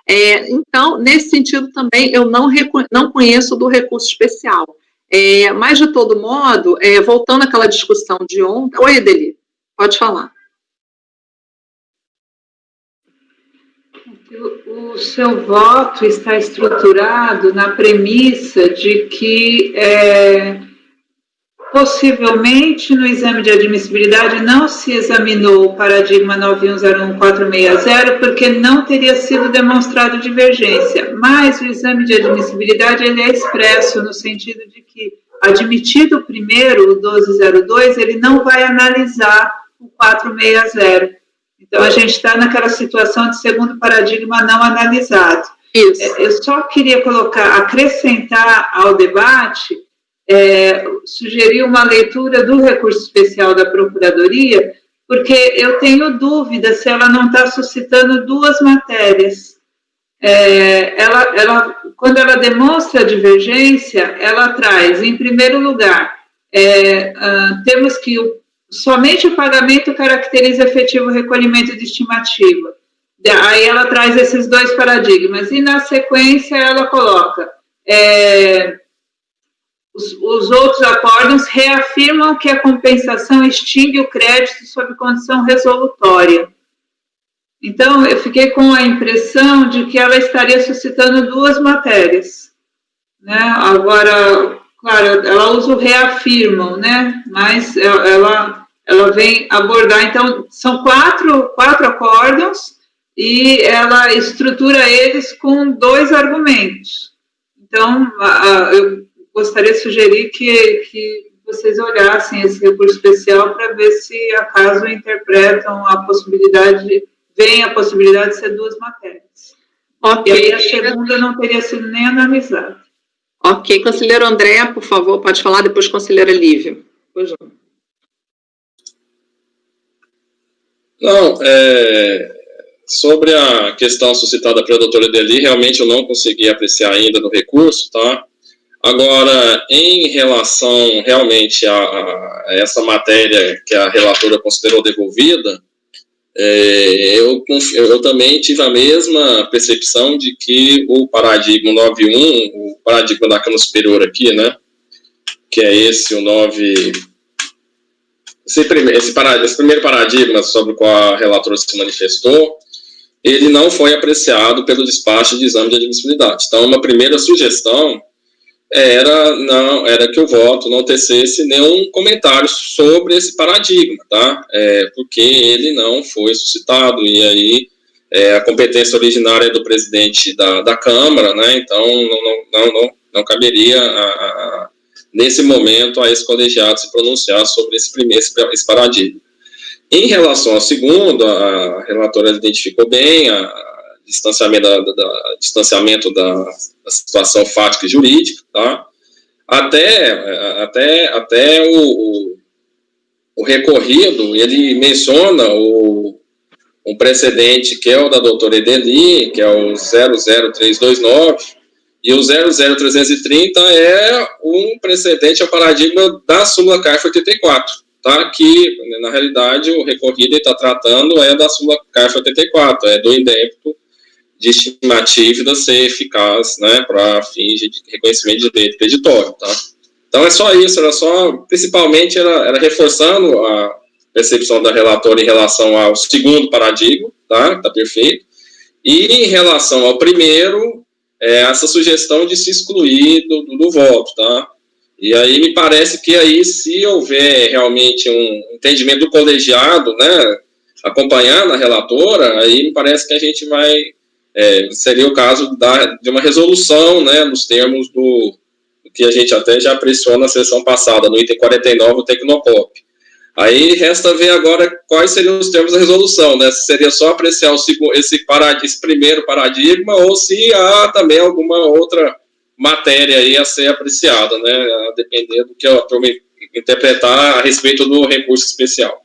Então, nesse sentido também, eu não conheço do recurso especial. Mas, de todo modo, voltando àquela discussão de ontem... Oi, Edeli, pode falar. O seu voto está estruturado na premissa de que possivelmente no exame de admissibilidade não se examinou o paradigma 9101460 porque não teria sido demonstrado divergência, mas o exame de admissibilidade ele é expresso no sentido de que, admitido o primeiro, o 1202, ele não vai analisar o 460. Então, a gente está naquela situação de segundo paradigma não analisado. Isso. Eu só queria acrescentar ao debate, sugerir uma leitura do recurso especial da Procuradoria, porque eu tenho dúvida se ela não está suscitando duas matérias. Quando ela demonstra a divergência, ela traz, em primeiro lugar, temos que somente o pagamento caracteriza efetivo recolhimento de estimativa. Aí ela traz esses dois paradigmas, e na sequência ela coloca... Os outros acórdãos reafirmam que a compensação extingue o crédito sob condição resolutória. Então, eu fiquei com a impressão de que ela estaria suscitando duas matérias, né? Agora, claro, ela usa o reafirmam, né? Mas ela vem abordar, então, são quatro acórdãos e ela estrutura eles com dois argumentos. Então, eu gostaria de sugerir que vocês olhassem esse recurso especial para ver se acaso interpretam a possibilidade, veem a possibilidade de ser duas matérias. Ok. E aí a segunda não teria sido nem analisada. Ok. Conselheiro André, por favor, pode falar, depois conselheira Lívia. Pois não. Não, sobre a questão suscitada pela doutora Edeli, realmente eu não consegui apreciar ainda no recurso, tá? Agora, em relação realmente a essa matéria que a relatora considerou devolvida, eu também tive a mesma percepção de que o paradigma 91, o paradigma da Câmara Superior aqui, né, que é esse, o 9... Esse primeiro paradigma sobre o qual a relatora se manifestou, ele não foi apreciado pelo despacho de exame de admissibilidade. Então, uma primeira sugestão era que o voto não tecesse nenhum comentário sobre esse paradigma, tá? Porque ele não foi suscitado, e aí a competência originária é do presidente da Câmara, né? Então não caberia, nesse momento, a esse colegiado se pronunciar sobre esse paradigma. Em relação ao segundo, a relatora identificou bem distanciamento da situação fática e jurídica, tá? Até o recorrido, ele menciona o um precedente que é o da doutora Edeli, que é o 00329, e o 00330 é um precedente, é o paradigma da súmula CARF 84, tá? Que, na realidade, o recorrido está tratando da súmula CARF 84, do indébito de estimativa ser eficaz, né, para fins de reconhecimento de direito peditório, tá? Então, é só isso, principalmente, era reforçando a percepção da relatora em relação ao segundo paradigma, tá perfeito, e em relação ao primeiro, essa sugestão de se excluir do voto, tá? E aí me parece que aí, se houver realmente um entendimento do colegiado, né, acompanhando a relatora, aí me parece que a gente vai, seria o caso de uma resolução, né, nos termos do que a gente até já apreciou na sessão passada, no item 49, o Tecnocop. Aí resta ver agora quais seriam os termos da resolução, né? Se seria só apreciar esse primeiro paradigma ou se há também alguma outra matéria aí a ser apreciada, né? A depender do que a turma interpretar a respeito do recurso especial.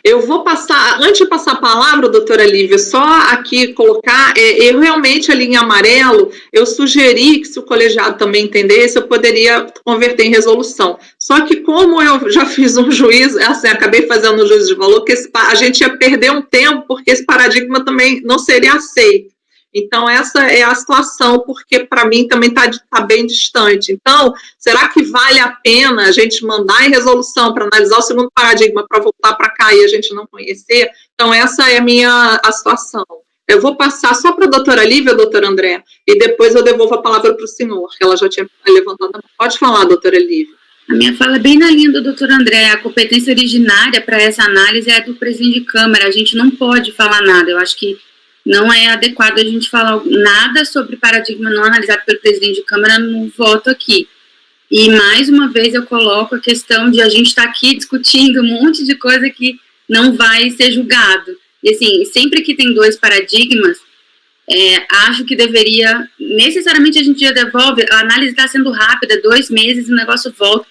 Eu vou passar, antes de passar a palavra, doutora Lívia, só aqui colocar, eu realmente ali em amarelo, eu sugeri que se o colegiado também entendesse, eu poderia converter em resolução. Só que como eu já fiz um juízo, assim, acabei fazendo um juízo de valor, que a gente ia perder um tempo, porque esse paradigma também não seria aceito. Então, essa é a situação, porque para mim também está bem distante. Então, será que vale a pena a gente mandar em resolução para analisar o segundo paradigma para voltar para cá e a gente não conhecer? Então, essa é a situação. Eu vou passar só para a doutora Lívia, doutor André, e depois eu devolvo a palavra para o senhor, que ela já tinha levantado. Pode falar, doutora Lívia. A minha fala é bem na linha do doutor André. A competência originária para essa análise é do presidente de Câmara. A gente não pode falar nada. Eu acho que não é adequado a gente falar nada sobre paradigma não analisado pelo presidente de Câmara no voto aqui. E, mais uma vez, eu coloco a questão de a gente estar aqui discutindo um monte de coisa que não vai ser julgado. E, assim, sempre que tem dois paradigmas, acho que deveria, necessariamente a gente já devolve, a análise está sendo rápida, 2 meses, o negócio volta,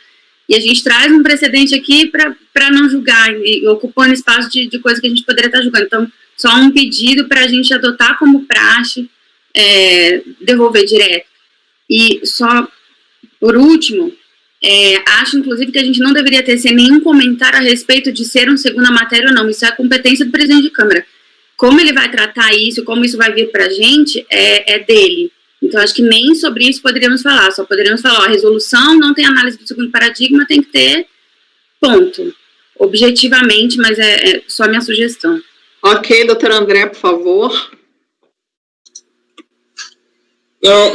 e a gente traz um precedente aqui para não julgar, e ocupando espaço de coisa que a gente poderia estar julgando. Então, só um pedido para a gente adotar como praxe, devolver direto. E só, por último, acho, inclusive, que a gente não deveria tecer nenhum comentário a respeito de ser uma segunda matéria ou não. Isso é a competência do presidente de Câmara. Como ele vai tratar isso, como isso vai vir para a gente, é dele. Então, acho que nem sobre isso poderíamos falar. Só poderíamos falar, a resolução não tem análise do segundo paradigma, tem que ter, ponto. Objetivamente, mas é só a minha sugestão. Ok, doutor André, por favor. Não,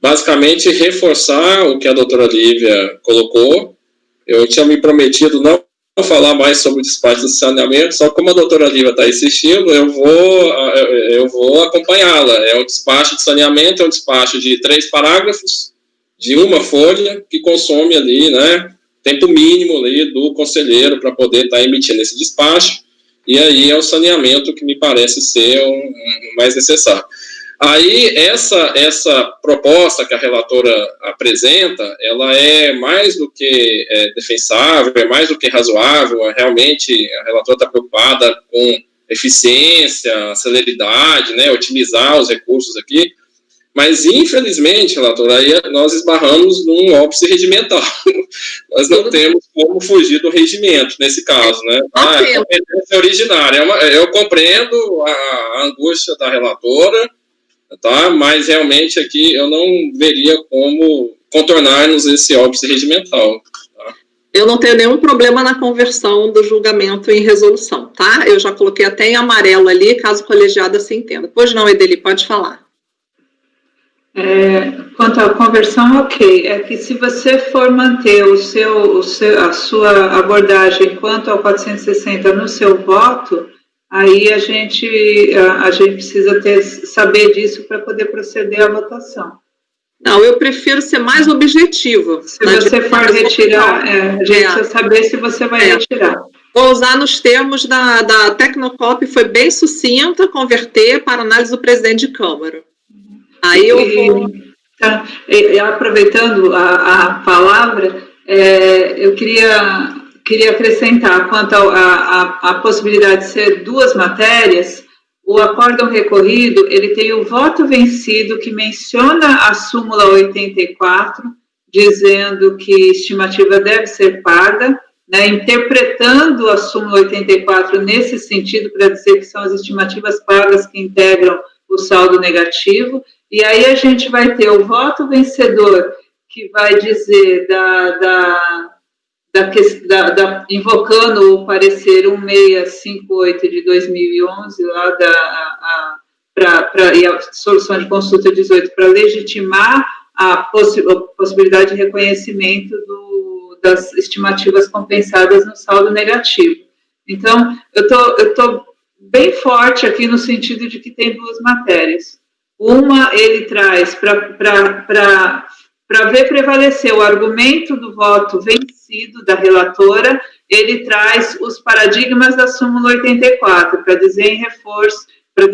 basicamente reforçar o que a doutora Lívia colocou. Eu tinha me prometido não falar mais sobre o despacho do saneamento, só que como a doutora Lívia está insistindo, eu vou acompanhá-la. É um despacho de saneamento, é um despacho de 3 parágrafos, de 1 folha, que consome ali, né, tempo mínimo ali do conselheiro para poder estar emitindo esse despacho. E aí é o saneamento que me parece ser o mais necessário. Aí, essa proposta que a relatora apresenta, ela é mais do que defensável, é mais do que razoável. Realmente, a relatora está preocupada com eficiência, celeridade, né, otimizar os recursos aqui. Mas, infelizmente, relatora, aí nós esbarramos num óbice regimental. Nós não temos como fugir do regimento, nesse caso, né? A competência originária. Eu compreendo a angústia da relatora, tá? Mas, realmente, aqui eu não veria como contornarmos esse óbice regimental. Tá? Eu não tenho nenhum problema na conversão do julgamento em resolução, tá? Eu já coloquei até em amarelo ali, caso o colegiado se entenda. Pois não, Edeli, pode falar. Quanto à conversão, ok. É que se você for manter a sua abordagem quanto ao 460 no seu voto, aí a gente precisa saber disso para poder proceder à votação. Não, eu prefiro ser mais objetiva. Se você for retirar, a gente precisa saber se você vai retirar. Vou usar nos termos da Tecnocop, foi bem sucinta, converter para análise do presidente de Câmara. Aí eu vou... aproveitando a palavra, eu queria queria acrescentar, quanto à possibilidade de ser 2 matérias, o acórdão recorrido, ele tem o voto vencido, que menciona a súmula 84, dizendo que estimativa deve ser paga, né, interpretando a súmula 84 nesse sentido, para dizer que são as estimativas pagas que integram o saldo negativo, e aí a gente vai ter o voto vencedor, que vai dizer invocando o parecer 1658 de 2011, lá e a solução de consulta 18, para legitimar a possibilidade de reconhecimento das estimativas compensadas no saldo negativo. Então, eu tô bem forte aqui no sentido de que tem 2 matérias. Uma, ele traz para ver prevalecer o argumento do voto vencido da relatora, ele traz os paradigmas da súmula 84, para dizer em reforço, para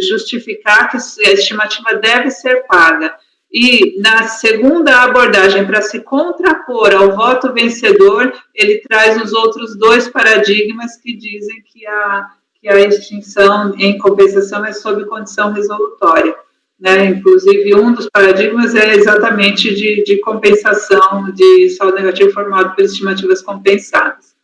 justificar que a estimativa deve ser paga. E na segunda abordagem, para se contrapor ao voto vencedor, ele traz os outros 2 paradigmas que dizem que a extinção em compensação é sob condição resolutória. Né? Inclusive, um dos paradigmas é exatamente de compensação de saldo negativo formado por estimativas compensadas.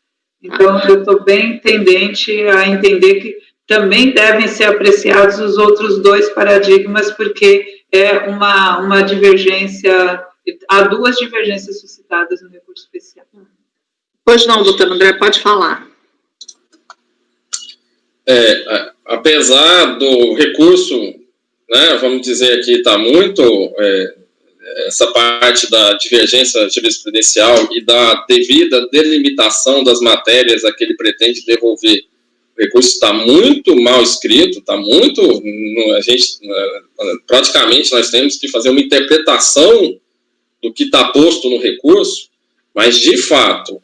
Então, eu estou bem tendente a entender que também devem ser apreciados os outros 2 paradigmas, porque é uma divergência, há 2 divergências suscitadas no recurso especial. Pois não, doutor André, pode falar. Apesar do recurso, né, vamos dizer aqui, está muito, essa parte da divergência jurisprudencial e da devida delimitação das matérias a que ele pretende devolver, o recurso está muito mal escrito, está muito, praticamente nós temos que fazer uma interpretação do que está posto no recurso, mas de fato,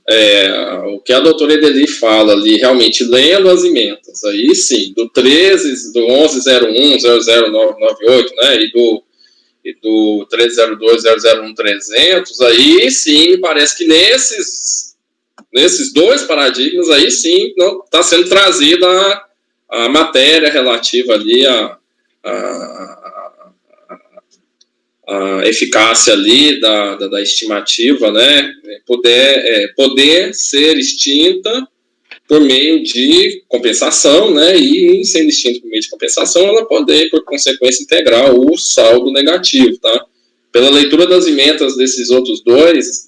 o que a doutora Edeli fala ali, realmente lendo as emendas, aí sim, do 1101, 00998, né, e do 1302, 001, 300, aí sim, me parece que nesses 2 paradigmas, aí sim, não está sendo trazida a matéria relativa ali a eficácia ali da estimativa, né, poder ser extinta por meio de compensação, né, e sendo extinta por meio de compensação, ela poder, por consequência, integrar o saldo negativo, tá? Pela leitura das emendas desses outros 2,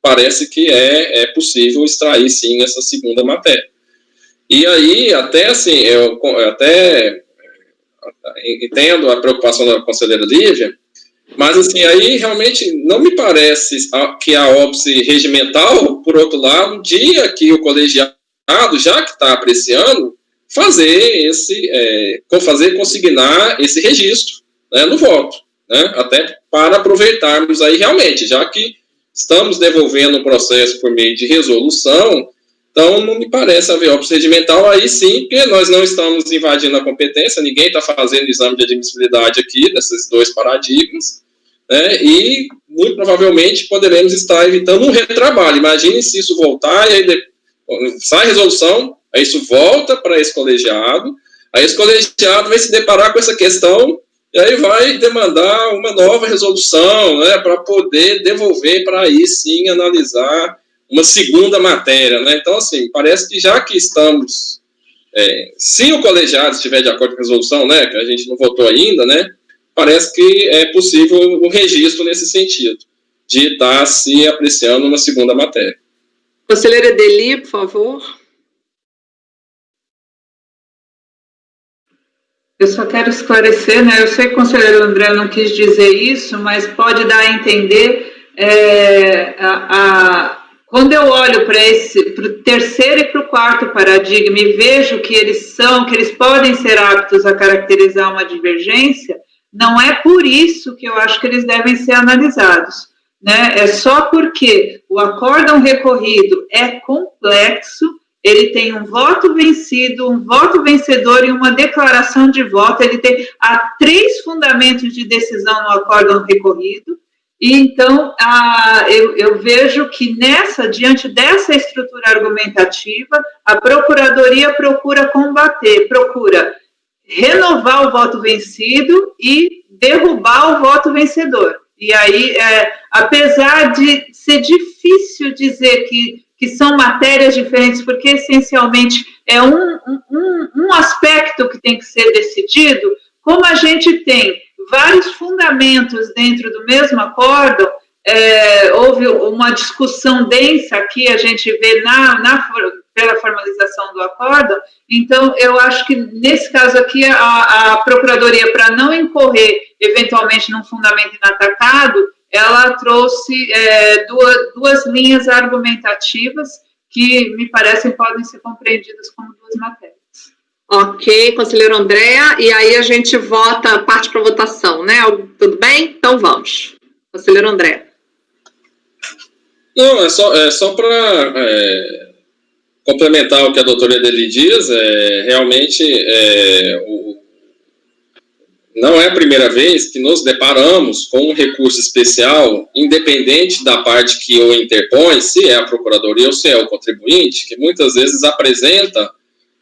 parece que é possível extrair, sim, essa segunda matéria. E aí, até assim, eu até entendo a preocupação da conselheira Lívia, mas, assim, aí realmente não me parece que a óbice regimental, por outro lado, dia que o colegiado, já que está apreciando, consignar esse registro, né, no voto, né, até para aproveitarmos aí realmente, já que estamos devolvendo o processo por meio de resolução, então não me parece haver óbice regimental, aí sim, porque nós não estamos invadindo a competência, ninguém está fazendo exame de admissibilidade aqui, desses 2 paradigmas, né, e muito provavelmente poderemos estar evitando um retrabalho. Imagine se isso voltar, e aí sai a resolução, aí isso volta para esse colegiado vai se deparar com essa questão, e aí vai demandar uma nova resolução, né, para poder devolver, para aí sim analisar uma segunda matéria, né? Então, assim, parece que já que estamos, se o colegiado estiver de acordo com a resolução, né, que a gente não votou ainda, né, parece que é possível o registro nesse sentido, de estar se apreciando uma segunda matéria. Conselheira Edeli, por favor. Eu só quero esclarecer, né, eu sei que o conselheiro André não quis dizer isso, mas pode dar a entender, quando eu olho para o terceiro e para o quarto paradigma e vejo que eles podem ser aptos a caracterizar uma divergência, não é por isso que eu acho que eles devem ser analisados, né? É só porque o acórdão recorrido é complexo, ele tem um voto vencido, um voto vencedor e uma declaração de voto, há 3 fundamentos de decisão no acórdão recorrido, E então, eu vejo que diante dessa estrutura argumentativa, a Procuradoria procura combater, procura renovar o voto vencido e derrubar o voto vencedor. E aí, apesar de ser difícil dizer que são matérias diferentes, porque essencialmente é um aspecto que tem que ser decidido, como a gente tem vários fundamentos dentro do mesmo acórdão, houve uma discussão densa aqui, a gente vê pela formalização do acórdão. Então, eu acho que, nesse caso aqui, a Procuradoria, para não incorrer, eventualmente, num fundamento inatacado, ela trouxe duas linhas argumentativas que, me parecem, podem ser compreendidas como duas matérias. Ok, conselheiro Andréa, e aí a gente parte para votação, né? Tudo bem? Então vamos. Conselheiro Andréa. Não, é só para complementar o que a doutora Edeli diz, realmente não é a primeira vez que nos deparamos com um recurso especial, independente da parte que o interpõe, se é a Procuradoria ou se é o contribuinte, que muitas vezes apresenta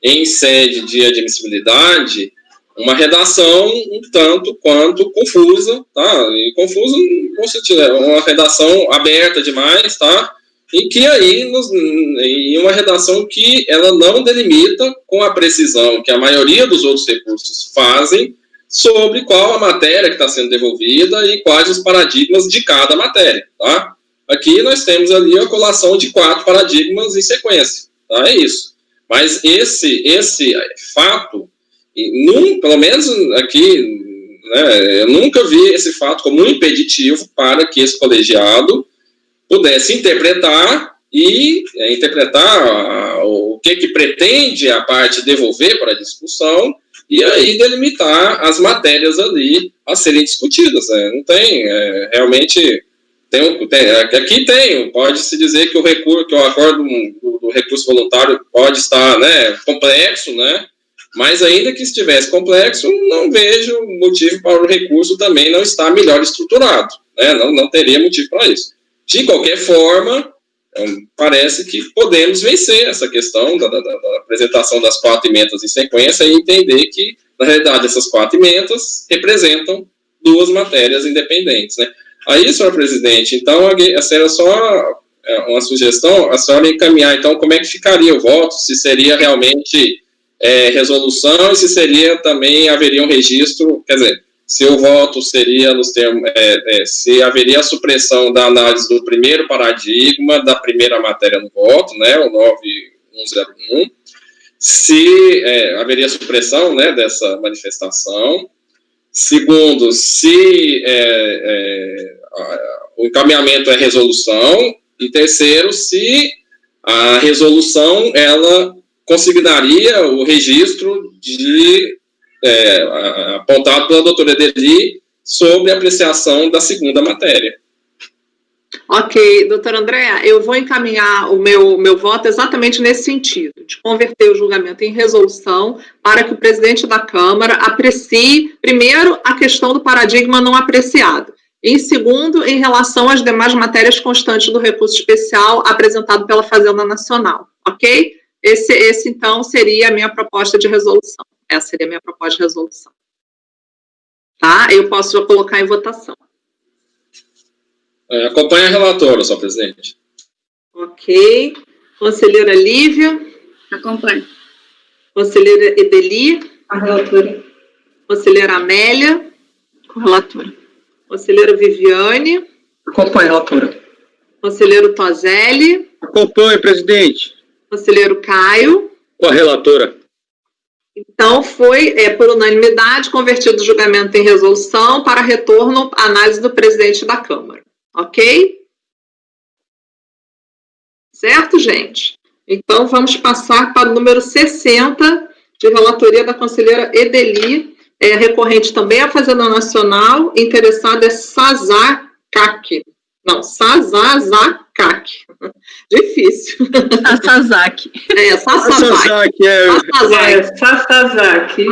em sede de admissibilidade, uma redação um tanto quanto confusa, tá? E confusa no sentido, uma redação aberta demais, tá? E que aí, em uma redação que ela não delimita com a precisão que a maioria dos outros recursos fazem sobre qual a matéria que está sendo devolvida e quais os paradigmas de cada matéria, tá? Aqui nós temos ali a colação de 4 paradigmas em sequência, tá? É isso. Mas esse fato, pelo menos aqui, né, eu nunca vi esse fato como um impeditivo para que esse colegiado pudesse interpretar o que pretende a parte devolver para a discussão e aí delimitar as matérias ali a serem discutidas. Não tem, realmente... Aqui pode-se dizer que o acordo do recurso voluntário pode estar, né, complexo, né, mas ainda que estivesse complexo, não vejo motivo para o recurso também não estar melhor estruturado, né, não teria motivo para isso. De qualquer forma, parece que podemos vencer essa questão da apresentação das 4 emendas em sequência e entender que, na realidade, essas 4 emendas representam 2 matérias independentes, né. Aí, senhor presidente, então, essa era só uma sugestão, a senhora encaminhar, então, como é que ficaria o voto, se seria realmente resolução e se seria também, haveria um registro, quer dizer, se o voto seria nos termos, se haveria a supressão da análise do primeiro paradigma, da primeira matéria no voto, né, o 9101, se haveria supressão, né, dessa manifestação. Segundo, se o encaminhamento é resolução. E terceiro, se a resolução, ela consignaria o registro apontado pela doutora Edeli sobre a apreciação da segunda matéria. Ok, doutora Andréa, eu vou encaminhar o meu voto exatamente nesse sentido, de converter o julgamento em resolução para que o presidente da Câmara aprecie, primeiro, a questão do paradigma não apreciado, e, segundo, em relação às demais matérias constantes do recurso especial apresentado pela Fazenda Nacional, ok? Esse então, seria a minha proposta de resolução. Essa seria a minha proposta de resolução. Tá? Eu posso já colocar em votação. Acompanhe a relatora, senhor presidente. Ok. Conselheira Lívia. Acompanhe. Conselheira Edeli. A relatora. Conselheira Amélia. Com a relatora. Conselheira Viviane. Acompanhe, relatora. Conselheiro Tozelli. Acompanhe, presidente. Conselheiro Caio. Com a relatora. Então, foi, por unanimidade, convertido o julgamento em resolução para retorno à análise do presidente da Câmara. Ok? Certo, gente? Então, vamos passar para o número 60, de relatoria da conselheira Edeli, recorrente também à Fazenda Nacional, interessada é Sazak. Não, Sazazak. Difícil. Sazak. Sazak. Sazak.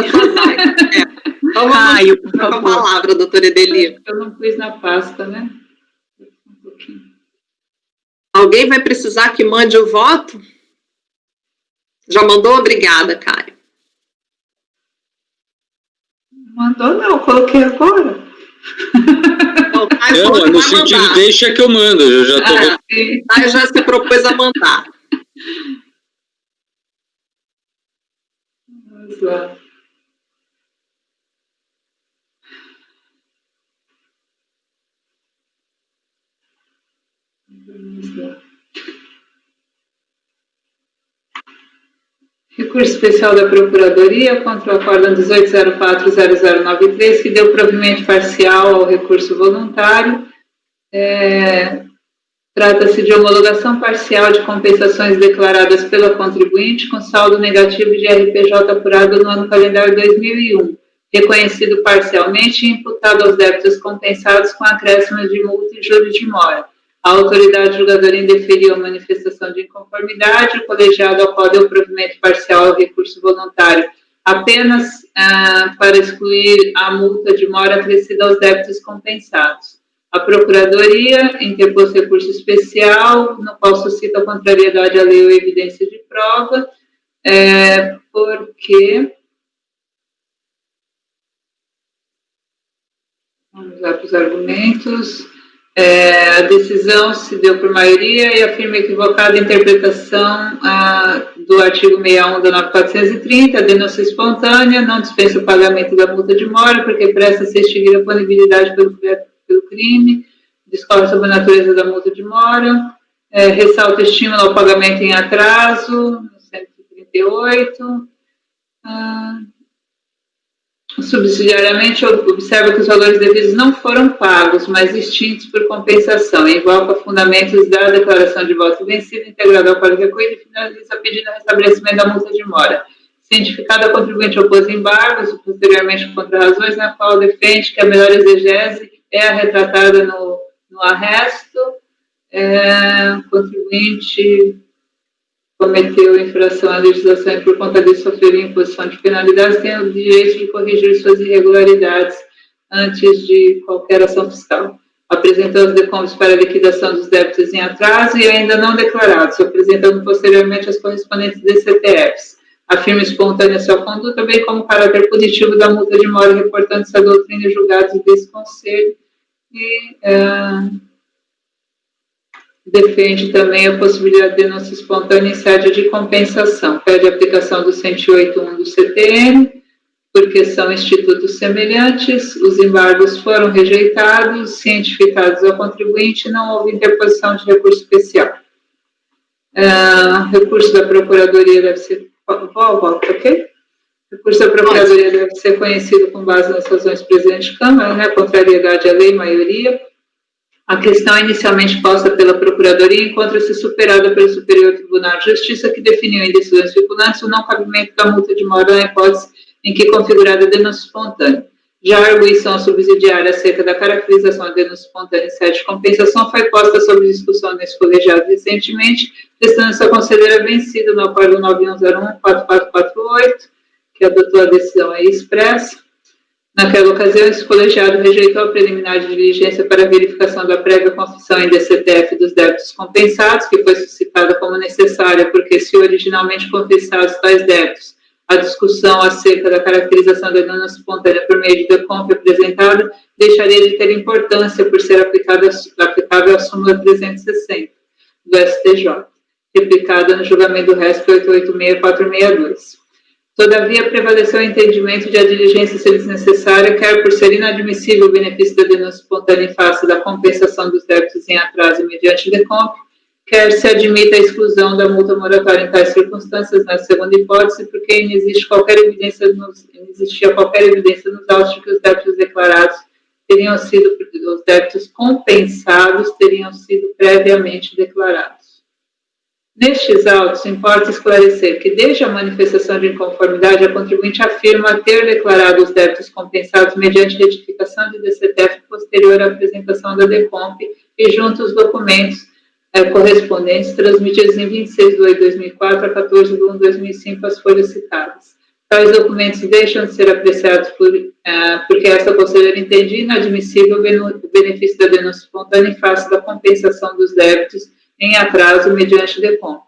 Então, vamos com a palavra, doutora Edeli. Eu não pus na pasta, né? Alguém vai precisar que mande o voto? Já mandou? Obrigada, Caio. Mandou não, coloquei agora. Não, Caio Não, falou que no vai sentido, mandar. deixa que eu mando, eu já tô... Caio já se propôs a mandar. Vamos lá. Vamos lá. Recurso especial da Procuradoria contra o Acórdão 1804-0093, que deu provimento parcial ao recurso voluntário. Trata-se de homologação parcial de compensações declaradas pela contribuinte com saldo negativo de RPJ apurado no ano calendário 2001, reconhecido parcialmente e imputado aos débitos compensados com acréscimo de multa e juros de mora. A autoridade julgadora indeferiu a manifestação de inconformidade, o colegiado ao qual deu provimento parcial ao recurso voluntário apenas para excluir a multa de mora acrescida aos débitos compensados. A Procuradoria interpôs recurso especial, no qual suscita a contrariedade à lei ou evidência de prova, porque... Vamos lá para os argumentos. A decisão se deu por maioria e afirma equivocada a interpretação do artigo 61 da 9430, a denúncia espontânea, não dispensa o pagamento da multa de mora, porque presta-se extinguir a punibilidade pelo crime, discorre sobre a natureza da multa de mora, ressalta estímulo ao pagamento em atraso, 138, subsidiariamente observa que os valores devidos não foram pagos, mas extintos por compensação, e invoca fundamentos da declaração de voto vencido, integrado ao Código recolhido e finaliza pedindo o restabelecimento da multa de mora. Cientificada, a contribuinte opôs embargos, posteriormente contra razões na qual defende que a melhor exegese é a retratada no arresto. Contribuinte cometeu infração à legislação e por conta disso sofreu imposição de penalidades, tem o direito de corrigir suas irregularidades antes de qualquer ação fiscal. Apresentou os decômbitos para liquidação dos débitos em atraso e ainda não declarados, apresentando posteriormente as correspondentes DCTFs. Afirma espontânea sua conduta, bem como o caráter punitivo da multa de mora, reportando-se a doutrina e julgados desse conselho, e defende também a possibilidade de denúncia espontânea em sede de compensação. Pede a aplicação do 108.1 do CTN, porque são institutos semelhantes, os embargos foram rejeitados, cientificados ao contribuinte, não houve interposição de recurso especial. Recurso da Procuradoria deve ser... ok? Recurso da Procuradoria deve ser conhecido com base nas razões presentes de Câmara, né? Contrariedade à lei, maioria. A questão inicialmente posta pela Procuradoria encontra-se superada pelo Superior Tribunal de Justiça, que definiu em decisões vinculantes o não cabimento da multa de mora na hipótese em que configurada a denúncia espontânea. Já a arguição subsidiária acerca da caracterização da denúncia espontânea em sede de compensação foi posta sob discussão nesse colegiado recentemente, testando-se a conselheira vencida no acordo 9101-4448, que adotou a decisão aí expressa. Naquela ocasião, esse colegiado rejeitou a preliminar de diligência para a verificação da prévia confissão em DCTF dos débitos compensados, que foi suscitada como necessária, porque se originalmente confessados tais débitos, a discussão acerca da caracterização da denúncia espontânea por meio de decomp apresentada deixaria de ter importância por ser aplicável à súmula 360 do STJ, replicada no julgamento do RESP 886462. Todavia, prevaleceu o entendimento de a diligência ser desnecessária, quer por ser inadmissível o benefício da denúncia espontânea em face da compensação dos débitos em atraso mediante decomp, quer se admita a exclusão da multa moratória em tais circunstâncias, na segunda hipótese, porque não existia qualquer evidência nos autos de que os débitos declarados teriam sido, os débitos compensados teriam sido previamente declarados. Nestes autos, importa esclarecer que, desde a manifestação de inconformidade, a contribuinte afirma ter declarado os débitos compensados mediante retificação de DCTF posterior à apresentação da DECOMP e junto os documentos correspondentes transmitidos em 26 de 8 de 2004 a 14 de 1 de 2005 às folhas citadas. tais documentos deixam de ser apreciados porque esta conselheira entende inadmissível o benefício da denúncia espontânea em face da compensação dos débitos em atraso mediante decomp.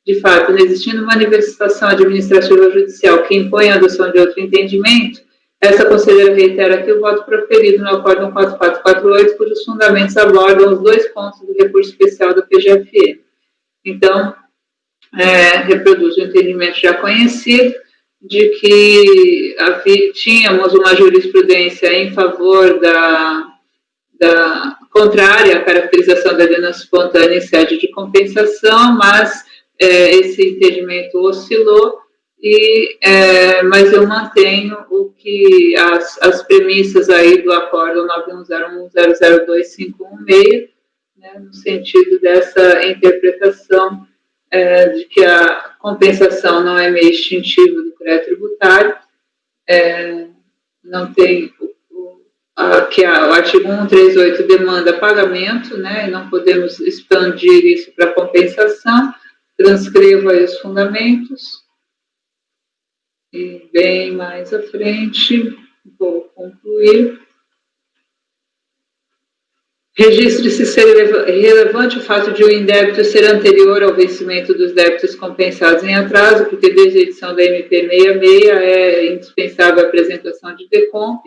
De fato, não existindo manifestação administrativa ou judicial que impõe a adoção de outro entendimento, essa conselheira reitera aqui o voto proferido no Acórdão 4448, cujos fundamentos abordam os 2 pontos do recurso especial da PGFN. Então, reproduz o entendimento já conhecido de que tínhamos uma jurisprudência em favor contrária à caracterização da denúncia espontânea em sede de compensação, mas esse entendimento oscilou, mas eu mantenho o que as premissas aí do Acórdão 9101002516, né, no sentido dessa interpretação de que a compensação não é meio extintivo do crédito tributário, não tem que o artigo 138 demanda pagamento, né, e não podemos expandir isso para compensação. Transcrevo aí os fundamentos, e bem mais à frente, vou concluir. Registre-se ser relevante o fato de o indébito ser anterior ao vencimento dos débitos compensados em atraso, porque desde a edição da MP 66 é indispensável a apresentação de decomp,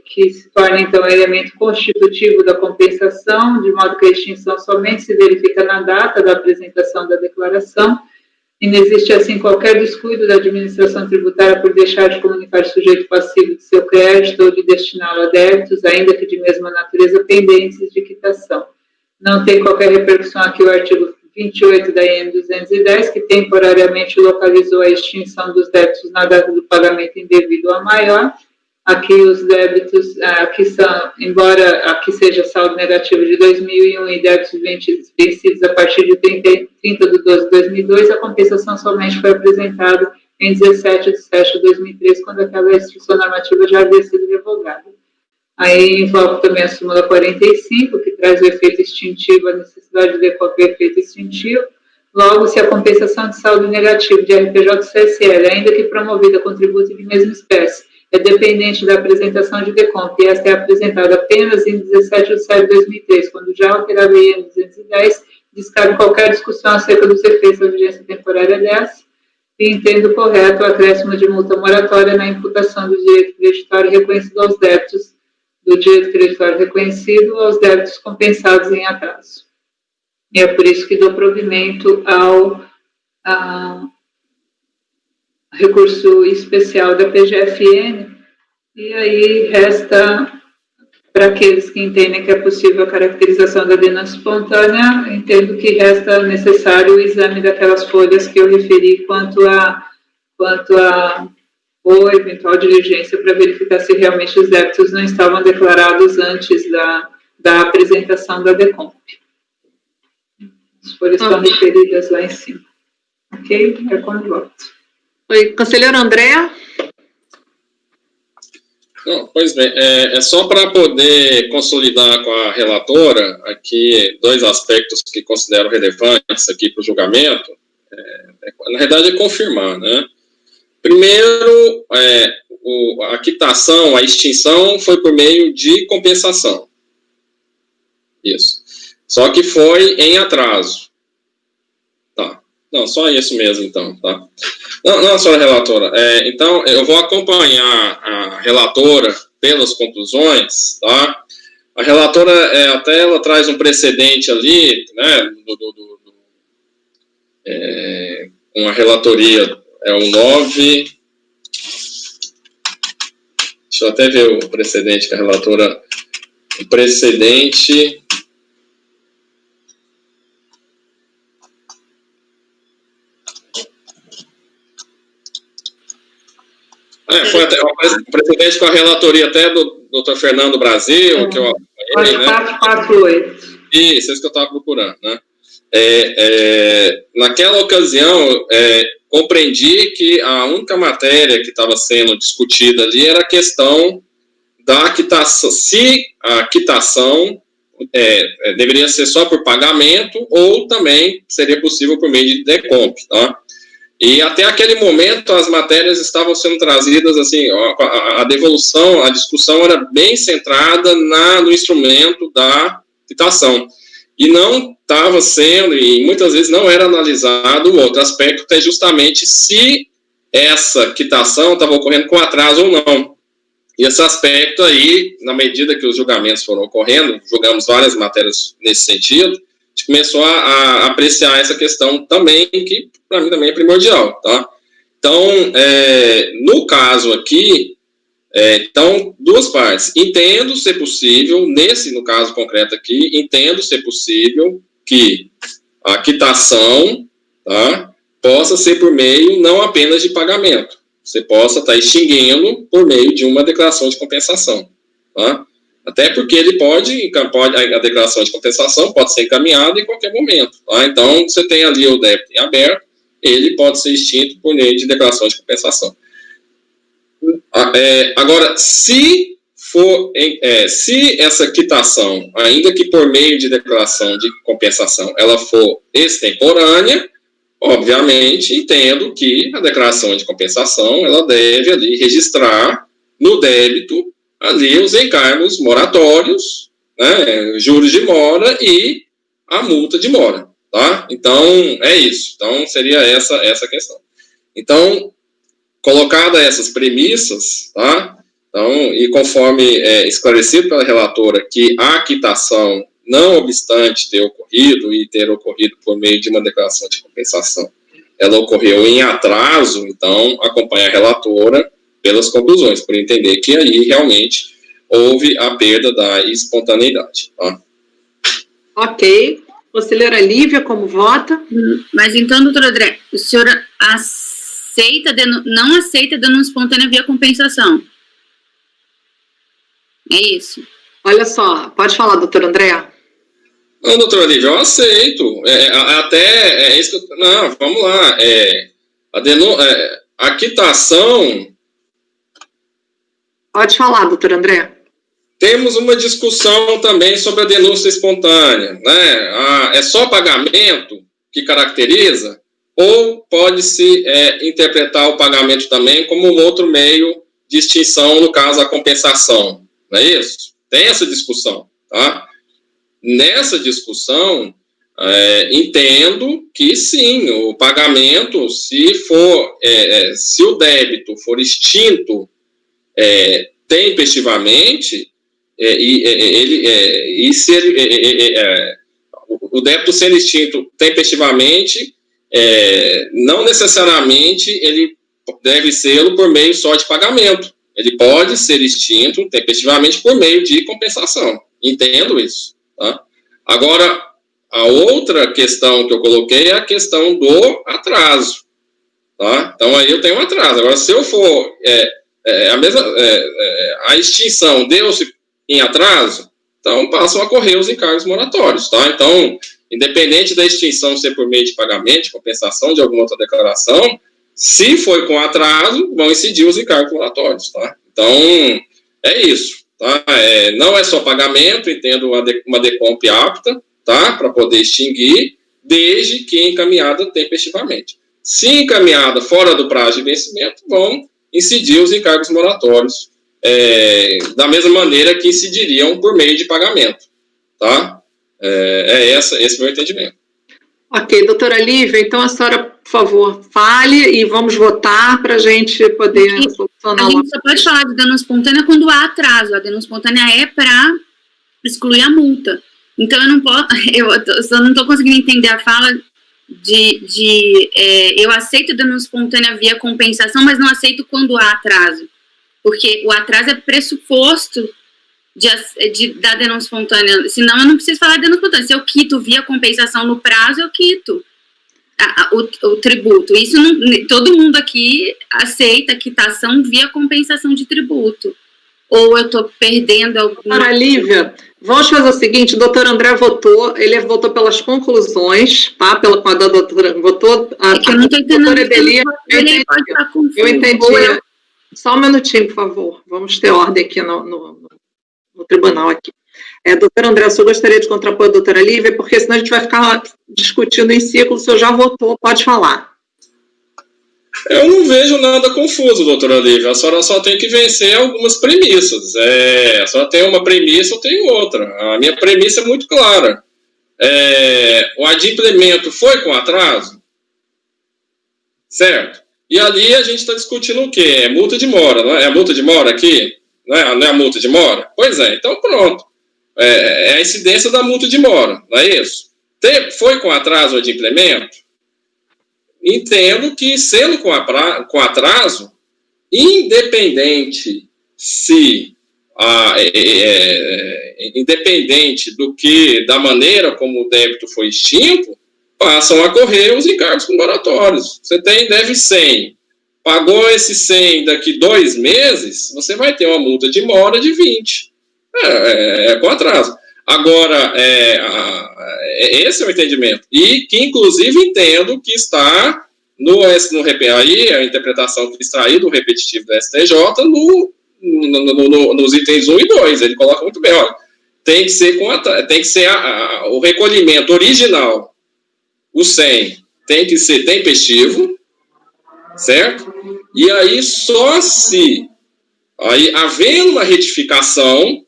que se torna, então, elemento constitutivo da compensação, de modo que a extinção somente se verifica na data da apresentação da declaração, e não existe, assim, qualquer descuido da administração tributária por deixar de comunicar o sujeito passivo de seu crédito ou de destiná-lo a débitos, ainda que de mesma natureza, pendentes de quitação. Não tem qualquer repercussão aqui o artigo 28 da IN 210, que temporariamente localizou a extinção dos débitos na data do pagamento indevido a maior. Aqui os débitos, aqui são, embora aqui seja saldo negativo de 2001 e débitos vencidos a partir de 30 de 12 de 2002, a compensação somente foi apresentada em 17 de 7 de 2003, quando aquela instrução normativa já havia sido revogada. Aí invoco também a súmula 45, que traz o efeito extintivo, a necessidade de decompor o efeito extintivo. Logo, se a compensação de saldo negativo de RPJ-CSL, ainda que promovida com tributo de mesma espécie, é dependente da apresentação de decomp, e esta é apresentada apenas em 17 de 7 de 2003, quando já alterada a IN 210, descarga qualquer discussão acerca dos efeitos da vigência temporária dessa, e entendo correto o acréscimo de multa moratória na imputação do direito creditório reconhecido aos débitos, do direito creditório reconhecido aos débitos compensados em atraso. E é por isso que dou provimento ao recurso especial da PGFN, e aí resta, para aqueles que entendem que é possível a caracterização da denúncia espontânea, entendo que resta necessário o exame daquelas folhas que eu referi quanto a ou eventual diligência para verificar se realmente os débitos não estavam declarados antes da apresentação da decomp. As folhas estão referidas lá em cima. Ok? É como voto. Oi, conselheiro André. Não, pois bem, é só para poder consolidar com a relatora aqui 2 aspectos que considero relevantes aqui para o julgamento. Na verdade, é confirmar, né? Primeiro, a quitação, a extinção foi por meio de compensação. Isso. Só que foi em atraso. Tá. Não, só isso mesmo, então, tá? Não, senhora relatora. Então, eu vou acompanhar a relatora pelas conclusões, tá? A relatora, até ela traz um precedente ali, né, com a relatoria, o 9... Deixa eu até ver o precedente que a relatora... O precedente... Foi até um precedente com a relatoria até do Dr. Fernando Brasil, que eu acompanhei, né? 4448. Isso que eu estava procurando, né? Naquela ocasião, compreendi que a única matéria que estava sendo discutida ali era a questão da quitação, se a quitação deveria ser só por pagamento ou também seria possível por meio de decomp, tá? E até aquele momento as matérias estavam sendo trazidas assim, a devolução, a discussão era bem centrada no instrumento da quitação. E não estava sendo, e muitas vezes não era analisado o outro aspecto, que é justamente se essa quitação estava ocorrendo com atraso ou não. E esse aspecto aí, na medida que os julgamentos foram ocorrendo, julgamos várias matérias nesse sentido, a gente começou a apreciar essa questão também, que para mim também é primordial, tá? Então, no caso aqui, então, duas partes. Entendo ser possível, no caso concreto aqui, entendo ser possível que a quitação, tá, possa ser por meio não apenas de pagamento. Você possa estar extinguindo por meio de uma declaração de compensação, tá? Até porque ele a declaração de compensação pode ser encaminhada em qualquer momento, tá? Então, você tem ali o débito em aberto, ele pode ser extinto por meio de declaração de compensação. Agora, se essa quitação, ainda que por meio de declaração de compensação, ela for extemporânea, obviamente, entendo que a declaração de compensação, ela deve ali registrar no débito ali os encargos moratórios, né, juros de mora e a multa de mora, tá? Então, é isso. Então, seria essa questão. Então, colocada essas premissas, tá? Então, e conforme esclarecido pela relatora que a quitação, não obstante ter ocorrido e ter ocorrido por meio de uma declaração de compensação, ela ocorreu em atraso, então acompanha a relatora pelas conclusões, por entender que aí realmente houve a perda da espontaneidade. Tá? Ok. Conselheira Lívia, como vota? Mas então, doutor André, o senhor não aceita denúncia espontânea via compensação? É isso? Olha só, pode falar, doutor André? Não, doutor Olívio, eu aceito. Isso que eu... Não, vamos lá. A quitação... Pode falar, doutor André. Temos uma discussão também sobre a denúncia espontânea, né? É só pagamento que caracteriza? Ou pode-se interpretar o pagamento também como um outro meio de extinção, no caso, a compensação? Não é isso? Tem essa discussão, tá? Nessa discussão, entendo que sim, o pagamento, se o débito for extinto tempestivamente, o débito sendo extinto tempestivamente, não necessariamente ele deve ser por meio só de pagamento. Ele pode ser extinto tempestivamente por meio de compensação. Entendo isso. Tá? Agora, a outra questão que eu coloquei é a questão do atraso. Tá? Então, aí eu tenho um atraso. Agora, se eu for... a extinção deu-se em atraso, então passam a correr os encargos moratórios. Tá? Então, independente da extinção ser por meio de pagamento, de compensação, de alguma outra declaração, se foi com atraso, vão incidir os encargos moratórios. Tá? Então, é isso. Tá? Não é só pagamento, entendo uma decomp apta, tá? Para poder extinguir, desde que encaminhada tempestivamente. Se encaminhada fora do prazo de vencimento, vão incidir os encargos moratórios da mesma maneira que incidiriam por meio de pagamento. Tá? Esse meu entendimento. Ok, doutora Lívia, então a senhora, por favor, fale e vamos votar para a gente poder solucionar. A gente só pode falar de denúncia espontânea quando há atraso. A denúncia espontânea é para excluir a multa. Então, eu só não estou conseguindo entender a fala eu aceito denúncia espontânea via compensação, mas não aceito quando há atraso. Porque o atraso é pressuposto da denúncia espontânea, senão eu não preciso falar de denúncia espontânea. Se eu quito via compensação no prazo, eu quito o tributo. Isso todo mundo aqui aceita quitação via compensação de tributo. Ou eu estou perdendo alguma... Doutora Lívia, vamos fazer o seguinte, o doutor André votou, ele votou pelas conclusões, tá? Pela qual a doutora votou... que eu não estou entendendo. Eu entendi. Só um minutinho, por favor. Vamos ter ordem aqui no tribunal aqui. Doutor André, eu só gostaria de contrapor a doutora Lívia, porque senão a gente vai ficar discutindo em ciclo. O senhor já votou, pode falar. Eu não vejo nada confuso, doutora Lívia. A senhora só tem que vencer algumas premissas. A senhora tem uma premissa, eu tenho outra. A minha premissa é muito clara. O adimplemento foi com atraso? Certo? E ali a gente está discutindo o quê? É multa de mora, não é? É a multa de mora aqui? Não é a multa de mora? Pois é, então pronto. É a incidência da multa de mora, não é isso? Foi com atraso o adimplemento? Entendo que, sendo com atraso, independente da maneira como o débito foi extinto, passam a correr os encargos comprobatórios. Você deve 100, pagou esse 100 daqui 2 meses, você vai ter uma multa de mora de 20. Com atraso. Agora, esse é o entendimento. E que, inclusive, entendo que está no aí, a interpretação que extraí do repetitivo da STJ nos itens 1 e 2. Ele coloca muito bem, olha, tem que ser o recolhimento original, o 100, tem que ser tempestivo, certo? E aí, só se havendo uma retificação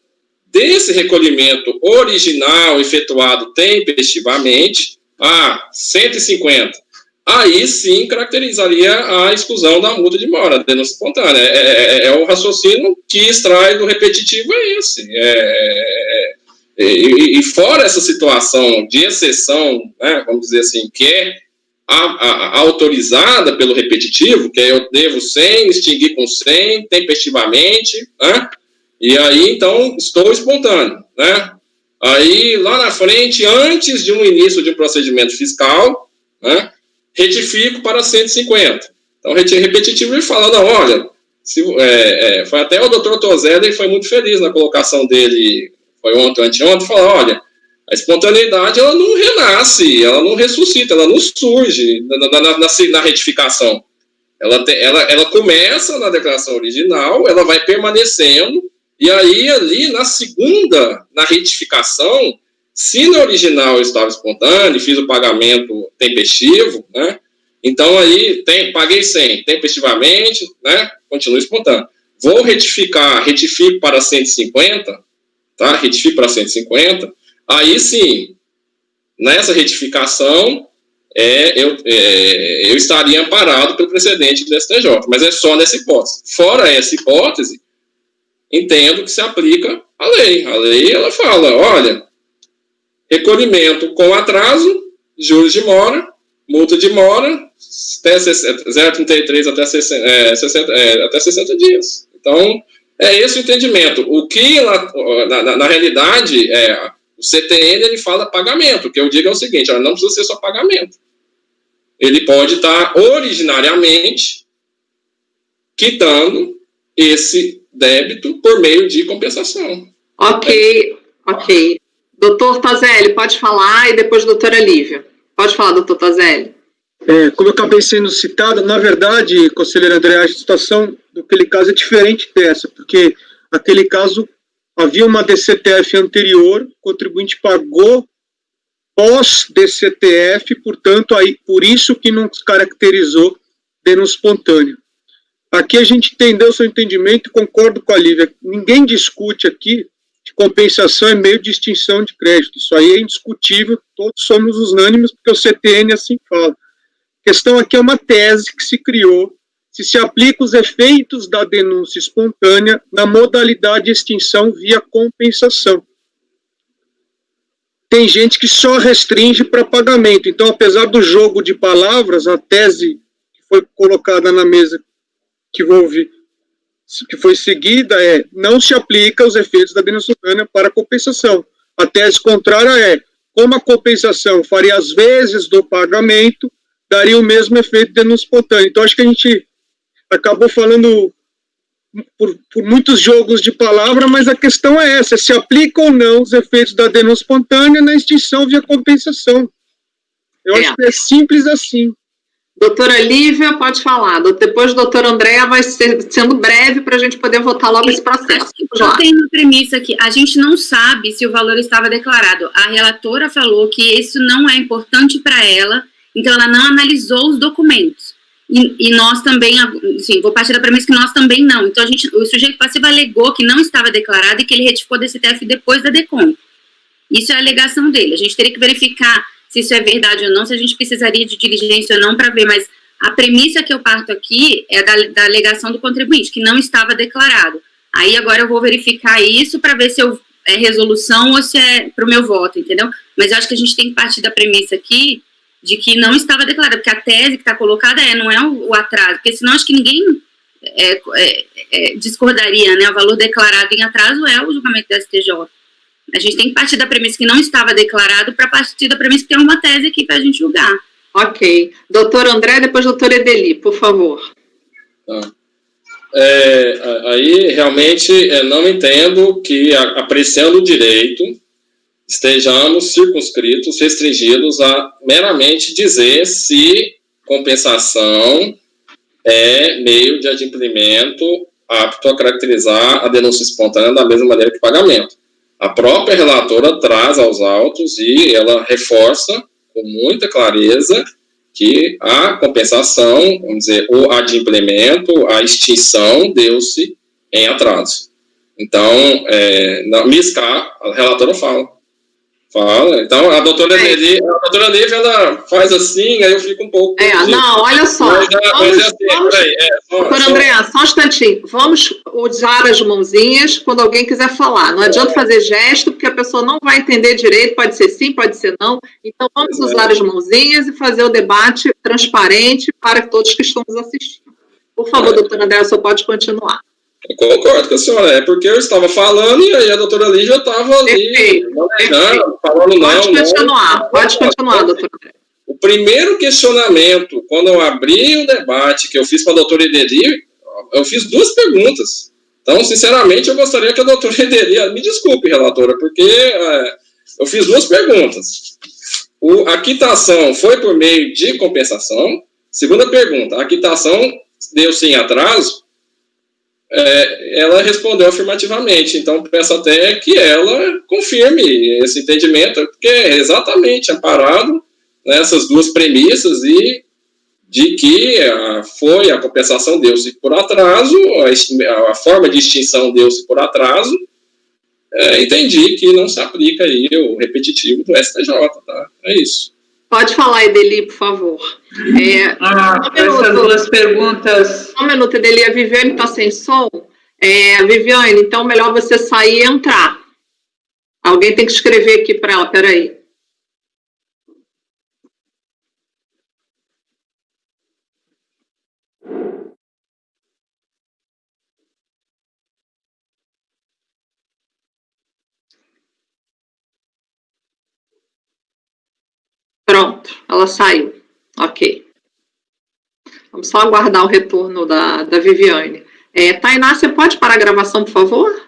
desse recolhimento original efetuado tempestivamente, 150, aí sim caracterizaria a exclusão da multa de mora, a denúncia espontânea. É o raciocínio que extrai do repetitivo, é esse. E fora essa situação de exceção, né, vamos dizer assim, que é autorizada pelo repetitivo, que eu devo 100, extinguir com 100, tempestivamente, né? E aí, então, estou espontâneo, né? Aí, lá na frente, antes de um início de um procedimento fiscal, né, retifico para 150. Então, repetitivo ele fala, não, olha, foi até o doutor Tozelli, ele foi muito feliz na colocação dele, foi ontem, anteontem, falou, olha, a espontaneidade, ela não renasce, ela não ressuscita, ela não surge na retificação. Ela começa na declaração original, ela vai permanecendo, e aí, ali, na retificação, se na original eu estava espontâneo, fiz o pagamento tempestivo, né? Então, aí, paguei 100 tempestivamente, né? Continuo espontâneo. Vou retifico para 150, tá? Retifico para 150. Aí, sim, nessa retificação, eu estaria amparado pelo precedente do STJ, mas é só nessa hipótese. Fora essa hipótese, entendo que se aplica a lei. A lei, ela fala, olha, recolhimento com atraso, juros de mora, multa de mora, até 0,33 até 60 dias. Então, é esse o entendimento. O que, na realidade, o CTN, ele fala pagamento. O que eu digo é o seguinte, não precisa ser só pagamento. Ele pode estar originariamente quitando esse débito por meio de compensação. Ok. Doutor Tozelli, pode falar, e depois doutora Lívia. Pode falar, doutor Tozelli. Como eu acabei sendo citado, na verdade, conselheiro André, a situação daquele caso é diferente dessa, porque naquele caso havia uma DCTF anterior, o contribuinte pagou pós-DCTF, portanto, por isso que não caracterizou denúncia espontânea. Aqui a gente entendeu o seu entendimento e concordo com a Lívia. Ninguém discute aqui que compensação é meio de extinção de crédito. Isso aí é indiscutível, todos somos unânimes, porque o CTN assim fala. A questão aqui é uma tese que se criou, se aplica os efeitos da denúncia espontânea na modalidade de extinção via compensação. Tem gente que só restringe para pagamento. Então, apesar do jogo de palavras, a tese que foi colocada na mesa que foi seguida não se aplica os efeitos da denúncia espontânea para compensação. A tese contrária como a compensação faria as vezes do pagamento, daria o mesmo efeito de denúncia espontânea. Então, acho que a gente acabou falando por muitos jogos de palavra, mas a questão é essa, se aplica ou não os efeitos da denúncia espontânea na extinção via compensação. Eu acho que é simples assim. Doutora Lívia, pode falar. Depois, doutora Andréa vai sendo breve para a gente poder votar logo esse processo. Eu tenho uma premissa aqui. A gente não sabe se o valor estava declarado. A relatora falou que isso não é importante para ela, então ela não analisou os documentos. e nós também, sim, vou partir da premissa que nós também não. Então, o sujeito passivo alegou que não estava declarado e que ele retificou a DCTF depois da DECOM. Isso é a alegação dele. A gente teria que verificar se isso é verdade ou não, se a gente precisaria de diligência ou não para ver, mas a premissa que eu parto aqui é da alegação do contribuinte, que não estava declarado. Aí agora eu vou verificar isso para ver se é resolução ou se é para o meu voto, entendeu? Mas eu acho que a gente tem que partir da premissa aqui de que não estava declarado, porque a tese que está colocada não é o atraso, porque senão acho que ninguém discordaria, né? O valor declarado em atraso é o julgamento da STJ. A gente tem que partir da premissa que não estava declarado para partir da premissa que tem uma tese aqui para a gente julgar. Ok. Doutor André, depois doutor Edeli, por favor. Tá. Aí, realmente, não entendo que, apreciando o direito, estejamos circunscritos, restringidos a meramente dizer se compensação é meio de adimplemento apto a caracterizar a denúncia espontânea da mesma maneira que pagamento. A própria relatora traz aos autos e ela reforça com muita clareza que a compensação, vamos dizer, o adimplemento, a extinção deu-se em atraso. Então, na MISCA, a relatora fala. Então, a doutora Nelly, ela faz assim, aí eu fico um pouco... Não, olha só. Doutor André, só um instantinho. Vamos usar as mãozinhas quando alguém quiser falar. Não adianta fazer gesto, porque a pessoa não vai entender direito, pode ser sim, pode ser não. Então, vamos usar as mãozinhas e fazer o debate transparente para todos que estão nos assistindo. Por favor, doutor André, o senhor pode continuar. Eu concordo com a senhora, é porque eu estava falando e aí a doutora Lígia estava ali, falando Pode continuar, doutora André. O primeiro questionamento, quando eu abri o debate que eu fiz para a doutora Edeli, eu fiz 2 perguntas. Então, sinceramente, eu gostaria que a doutora Edeli, me desculpe, relatora, porque eu fiz 2 perguntas. A quitação foi por meio de compensação? Segunda pergunta, a quitação deu-se em atraso? Ela respondeu afirmativamente, então peço até que ela confirme esse entendimento, porque é exatamente amparado nessas 2 premissas e de que a compensação deu-se por atraso, a forma de extinção deu-se por atraso, entendi que não se aplica aí o repetitivo do STJ, tá? É isso. Pode falar, Edeli, por favor. Essas 2 perguntas... Um minuto, Edeli. A Viviane está sem som. Viviane, então melhor você sair e entrar. Alguém tem que escrever aqui para ela, peraí. Pronto, ela saiu. Ok. Vamos só aguardar o retorno da Viviane. Tainá, você pode parar a gravação, por favor?